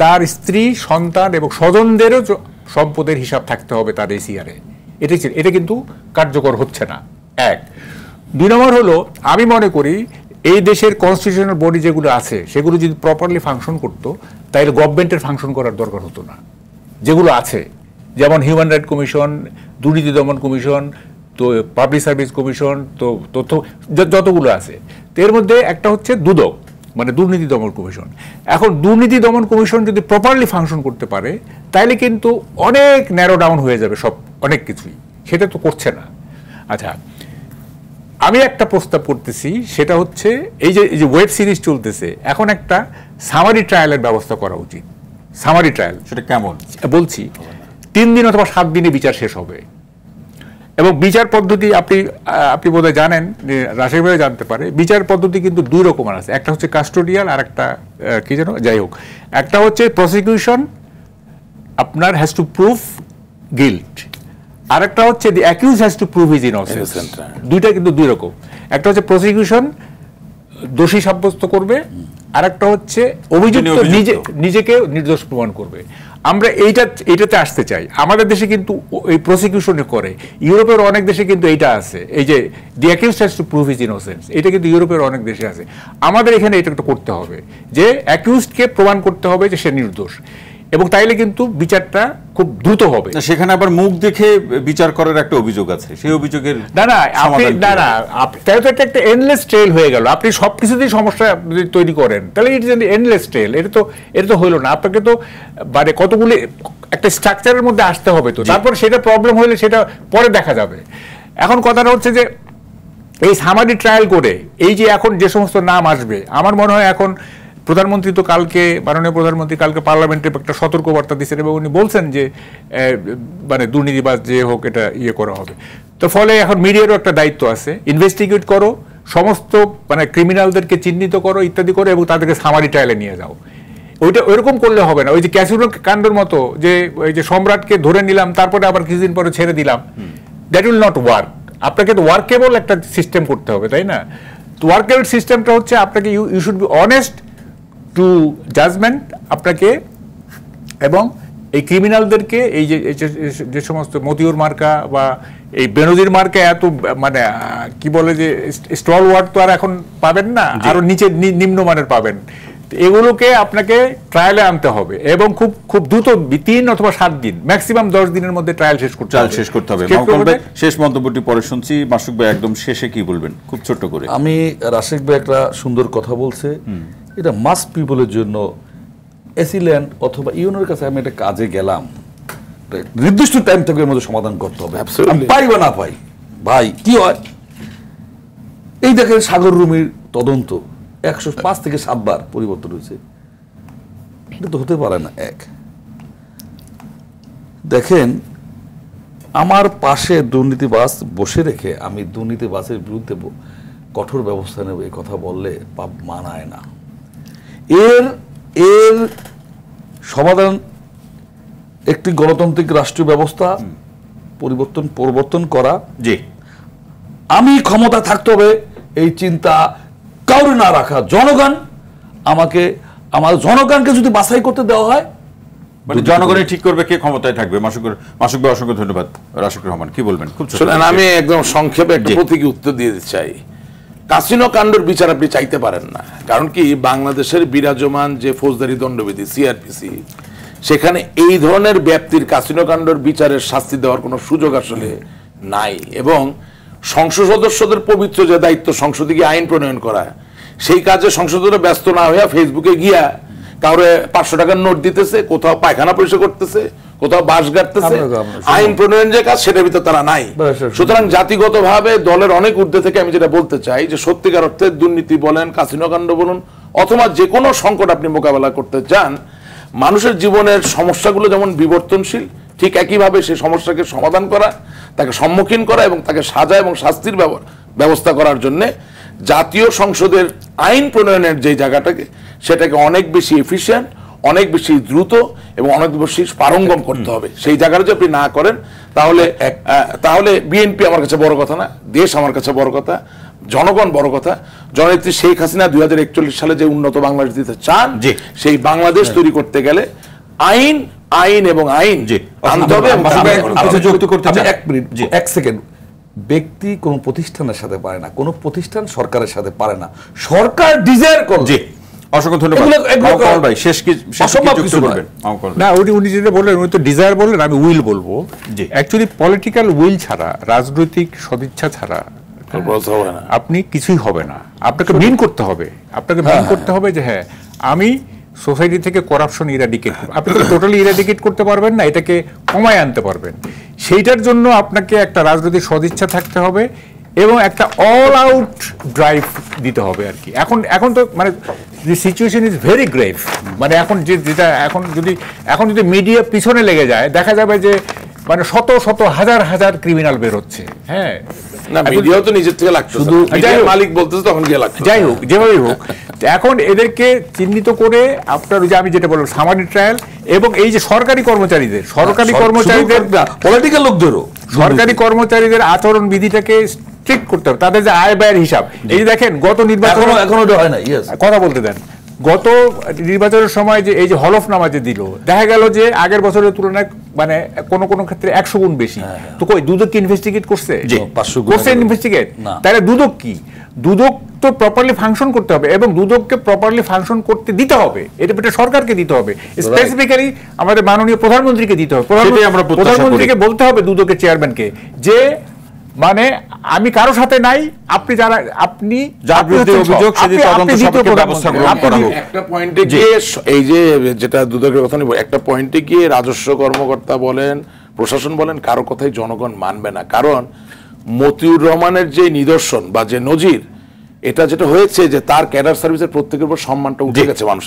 তার স্ত্রী, সন্তান এবং স্বজনদেরও সম্পদের হিসাব থাকতে হবে তার এসিআরে। এটা কিন্তু কার্যকর হচ্ছে না, এক। 2 নম্বর হলো, আমি মনে করি এই দেশের কনস্টিটিউশনাল বডি যেগুলো আছে, সেগুলো যদি প্রপারলি ফাংশন করতো, তাহলে গভর্নমেন্টের ফাংশন করার দরকার হতো না। যেগুলো আছে, যেমন হিউম্যান রাইট কমিশন, দুর্নীতি দমন কমিশন, তো পাবলিক সার্ভিস কমিশন, তো তথ্য, যতগুলো আছে, তো এর মধ্যে একটা হচ্ছে দুদক, মানে দুর্নীতি দমন কমিশন। এখন দুর্নীতি দমন কমিশন যদি প্রপারলি ফাংশন করতে পারে, তাহলে কিন্তু অনেক ন্যারো ডাউন হয়ে যাবে সব, অনেক কিছুই। সেটা তো করছে না। আচ্ছা, আমি একটা প্রস্তাব করতেছি, সেটা হচ্ছে এই যে ওয়েব সিরিজ চলতেছে, এখন একটা সামারি ট্রায়ালের ব্যবস্থা করা উচিত। সামারি ট্রায়াল, সেটা কেমন বলছি, 3 দিন অথবা 7 দিনে বিচার শেষ হবে। এবং বিচার পদ্ধতি আপনি বোধহয় জানেন, রাশিদ ভাই জানতে পারে, বিচার পদ্ধতি কিন্তু দুই রকমের আছে। একটা হচ্ছে কাস্টোডিয়াল, আর একটা কি যেন, যাই হোক, একটা হচ্ছে প্রসিকিউশন আপনার হ্যাজ টু প্রুভ গিল্ট, আর একটা হচ্ছে the accused has to prove his innocence. দুইটা কিন্তু দুই রকম। একটা হচ্ছে প্রসিকিউশন দোষী সাব্যস্ত করবে, আর একটা হচ্ছে অভিযুক্ত নিজেকে নির্দোষ প্রমাণ করবে। আমরা এইটাতে আসতে চাই। আমাদের দেশে কিন্তু এই প্রসিকিউশন করে, ইউরোপের অনেক দেশে কিন্তু এইটা আছে, এই যে দি accused has to prove his innocence, এটা কিন্তু ইউরোপের অনেক দেশে আছে। আমাদের এখানে এটা করতে হবে যে অ্যাকিউজডকে প্রমাণ করতে হবে যে সে নির্দোষ, এবং তাইলে কিন্তু বিচারটা খুব দ্রুত হবে। সেখানে আবার মুখ দেখে বিচার করার একটা অভিযোগ আছে, সেই অভিযোগের তাই তো একটা এন্ডলেস ট্রেল হয়ে গেল। আপনি সবকিছুতেই সমস্যা যদি তৈরি করেন তাহলে it is an endless trail. এটা তো হইলো না। আপনাকে তো মানে কতগুলি একটা স্ট্রাকচারের মধ্যে আসতে হবে, তো তারপর সেটা প্রবলেম হলে সেটা পরে দেখা যাবে। এখন কথাটা হচ্ছে যে এই সামারি ট্রায়াল করে এই যে এখন যে সমস্ত নাম আসবে, আমার মনে হয় এখন প্রধানমন্ত্রী তো কালকে, মাননীয় প্রধানমন্ত্রী কালকে পার্লামেন্টে একটা সতর্কবার্তা দিচ্ছেন, এবং উনি বলছেন যে মানে দুর্নীতিবাজ যে হোক এটা করা হবে। তো ফলে এখন মিডিয়ারও একটা দায়িত্ব আছে, ইনভেস্টিগেট করো, সমস্ত মানে ক্রিমিনালদেরকে চিহ্নিত করো ইত্যাদি করো, এবং তাদেরকে সামারি ট্রায়ালে নিয়ে যাও। ওইটা ওইরকম করলে হবে না। ওই যে ক্যাসিনো কাণ্ডের মতো, যে ওই যে সম্রাটকে ধরে নিলাম তারপরে আবার কিছুদিন পরে ছেড়ে দিলাম, দ্যাট উইল নট ওয়ার্ক। আপনাকে তো ওয়ার্কেবল একটা সিস্টেম করতে হবে, তাই না? তো ওয়ার্কেবল সিস্টেমটা হচ্ছে আপনাকে you should be honest to judgement আপনাকে, এবং এই ক্রিমিনালদেরকে এই যে সমস্ত মতিউর মার্কা বা এই বেনজির মার্কা এত মানে কি বলে যে স্টল ওয়ার্ড তো আর এখন পাবেন না, আরো নিচে নিম্নমানের পাবেন। এগুলোকে আপনাকে ট্রায়ালে আনতে হবে, এবং খুব খুব দ্রুত 3 অথবা 7 দিন, ম্যাক্সিমাম 10 দিনের মধ্যে ট্রায়াল শেষ করতে হবে। শেষ মন্তব্যটি পরে শুনছি। মাসুক ভাই একদম শেষে কি বলবেন খুব ছোট্ট করে? আমি রাশিদ ভাই একটা সুন্দর কথা বলছে, এটা মাস্ট পিপলের জন্য এসিল্যান্ড অথবা ইউনের কাছে আমি একটা কাজে গেলাম, নির্দিষ্ট টাইম টেবিলের মধ্যে সমাধান করতে হবে, পাই বা না পাই। ভাই কি হয়, এই দেখেন সাগর রুমির তদন্ত 105 থেকে 7 বার পরিবর্তন হয়েছে, এটা তো হতে পারে না। এক দেখেন, আমার পাশে দুর্নীতিবাজ বসে রেখে আমি দুর্নীতিবাজের বিরুদ্ধে কঠোর ব্যবস্থা নেব এই কথা বললে পাপ মানায় না। এর সমাধান একটি গণতান্ত্রিক রাষ্ট্রীয় ব্যবস্থা পরিবর্তন করা। জি, আমি ক্ষমতা থাকতে হবে এই চিন্তা কাউরে না রাখা। জনগণ আমার জনগণকে যদি বাছাই করতে দেওয়া হয়, মানে জনগণই ঠিক করবে কে ক্ষমতায় থাকবে। মাসুক ভাই অসংখ্য ধন্যবাদ। রাশিকুর রহমান কি বলবেন? খুব আমি একদম সংক্ষেপে একটা প্রতীকী উত্তর দিয়ে দিতে চাই। কাসিনো কাণ্ডের বিচার আপনি চাইতে পারেন না, কারণ কি বাংলাদেশের বিরাজমান যে ফৌজদারি দণ্ডবিধি সিআরপিসি, সেখানে এই ধরনের ব্যক্তির কাসিনো কাণ্ডের বিচারের শাস্তি দেওয়ার কোনো সুযোগ আসলে নাই। এবং সংসদ সদস্যদের পবিত্র যে দায়িত্ব সংসদে গিয়ে আইন প্রণয়ন করা, সেই কাজে সংসদে ব্যস্ত না হইয়া ফেসবুকে গিয়া কাউরে 500 টাকার নোট দিতেছে, কোথাও পায়খানা পরিষ্কার করতেছে, কোথাও বাস গাড়তেছে, আইন প্রণয়ন যে কাজ সেটার ভিতর তারা নাই। সুতরাং জাতিগতভাবে দলের অনেক ঊর্ধ্বে থেকে আমি যেটা বলতে চাই যে সত্যিকার অর্থে দুর্নীতি বলেন, কাসিনো কাণ্ড বলুন, অথবা যে কোনো সংকট আপনি মোকাবেলা করতে চান, মানুষের জীবনের সমস্যাগুলো যেমন বিবর্তনশীল, ঠিক একইভাবে সেই সমস্যাকে সমাধান করা, তাকে সম্মুখীন করা এবং তাকে সাজা এবং শাস্তির ব্যবস্থা করার জন্য জাতীয় সংসদের আইন প্রণয়নের যে জায়গাটাকে, সেটাকে অনেক বেশি এফিশিয়েন্ট, অনেক বেশি দ্রুত এবং অনেক বেশি পারঙ্গম করতে হবে। সেই জায়গাটা যদি আপনি না করেন তাহলে বিএনপি আমার কাছে বড় কথা না, দেশ আমার কাছে বড় কথা, জনগণ বড় কথা। জননেত্রী শেখ হাসিনা 2041 সালে যে উন্নত বাংলাদেশ দিতে চান, সেই বাংলাদেশ তৈরি করতে গেলে আইন এবং আইন আনতে হবে। এক সেকেন্ড, ব্যক্তি কোন প্রতিষ্ঠানের সাথে পারে না, কোন প্রতিষ্ঠান সরকারের সাথে পারে না, সরকার ডিজায়ার করে। অসংখ্য ধন্যবাদ ভাই। শেষ কি যুক্ত করবেন? না, উনি যেটা বললেন, উনি তো ডিজায়ার বললেন, আমি উইল বলবো। অ্যাকচুয়ালি পলিটিক্যাল উইল ছাড়া, রাজনৈতিক সদিচ্ছা ছাড়া আপনি কিছুই হবে না। আপনাকে মিন করতে হবে, যে হ্যাঁ আমি সোসাইটি থেকে করাপশন ইরাডিকেট করব। আপনি তো টোটালি ইরাডিকেট করতে পারবেন না, এটাকে কমায় আনতে পারবেন। সেইটার জন্য আপনাকে একটা রাজনৈতিক সদিচ্ছা থাকতে হবে এবং একটা অল আউট ড্রাইভ দিতে হবে আর কি। এখন তো মানে দি সিচুয়েশন ইজ ভেরি গ্রেভ। মানে এখন যেটা এখন যদি মিডিয়া পিছনে লেগে যায়, দেখা যাবে যে মানে শত শত হাজার হাজার ক্রিমিনাল বের হচ্ছে। হ্যাঁ, না মিডিয়াও তো নিজের থেকে লাগছে, শুধু মালিক বলতেছে তখন গিয়ে লাগছে। যাই হোক, যেভাবেই হোক, এখন এদেরকে চিহ্নিত করে আপনার ওই যে আমি যেটা বললাম সামারি ট্রায়াল, এবং এই যে সরকারি কর্মচারীদের পলিটিক্যাল লোকদেরও সরকারি কর্মচারীদের আচরণ বিধিটাকে স্ট্রিক্ট করতে হবে, তাদের যে আয় ব্যয়ের হিসাব। এই যে দেখেন গত নির্বাচন এখনো হয় না, কথা বলতে দেন, গত নির্বাচনের সময় যে এই যে হলফনামা যে দিল, দেখা গেল যে আগের বছরের তুলনায় মানে কোন ক্ষেত্রে 100 গুণ বেশি। তো কই দুদক কি ইনভেস্টিগেট করছে? করছে ইনভেস্টিগেট। তাহলে দুদক কি? দুদক তো প্রপারলি ফাংশন করতে হবে এবং দুদককে প্রপারলি ফাংশন করতে দিতে হবে, এটা সরকারকে দিতে হবে, স্পেসিফিক্যালি আমাদের মাননীয় প্রধানমন্ত্রীকে দিতে হবে। প্রধানমন্ত্রীকে বলতে হবে দুদকের চেয়ারম্যানকে যে মানে আমি কারো সাথে নাই, আপনি যারা আপনি যার বিরুদ্ধে অভিযোগ সেটি তদন্ত সাপেক্ষে ব্যবস্থা গ্রহণ করা হোক। একটা পয়েন্টে গিয়ে এই যে যেটা দুদকের কথা নিব, একটা পয়েন্টে গিয়ে রাজস্ব কর্মকর্তা বলেন, প্রশাসন বলেন, কারো কথাই জনগণ মানবে না। কারণ মতিউর রহমানের যে নিদর্শন বা যে নজির, এটা যেটা হয়েছে যে তার ক্যাডার সার্ভিসের প্রত্যেকের উপর সম্মানটা উঠে গেছে মানুষ।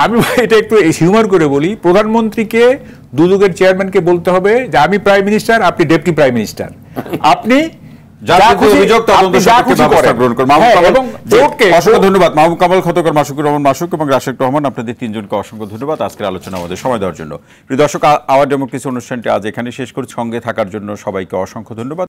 আমি এটা একটু হিউমার করে বলি, প্রধানমন্ত্রীকে দুদকের চেয়ারম্যানকে বলতে হবে যে আমি প্রাইম মিনিস্টার, আপনি ডেপুটি প্রাইম মিনিস্টার, আপনি ধন্যবাদ মাহবুব কামাল খন্দকার, মাসুকুর রহমান মাসুক এবং রাশেক রহমান, আপনাদের তিনজনকে অসংখ্য ধন্যবাদ আজকের আলোচনা আমাদের সময় দেওয়ার জন্য। প্রিয় দর্শক, আওয়ার ডেমোক্রেসি অনুষ্ঠানটি আজ এখানে শেষ করছি। সঙ্গে থাকার জন্য সবাইকে অসংখ্য ধন্যবাদ।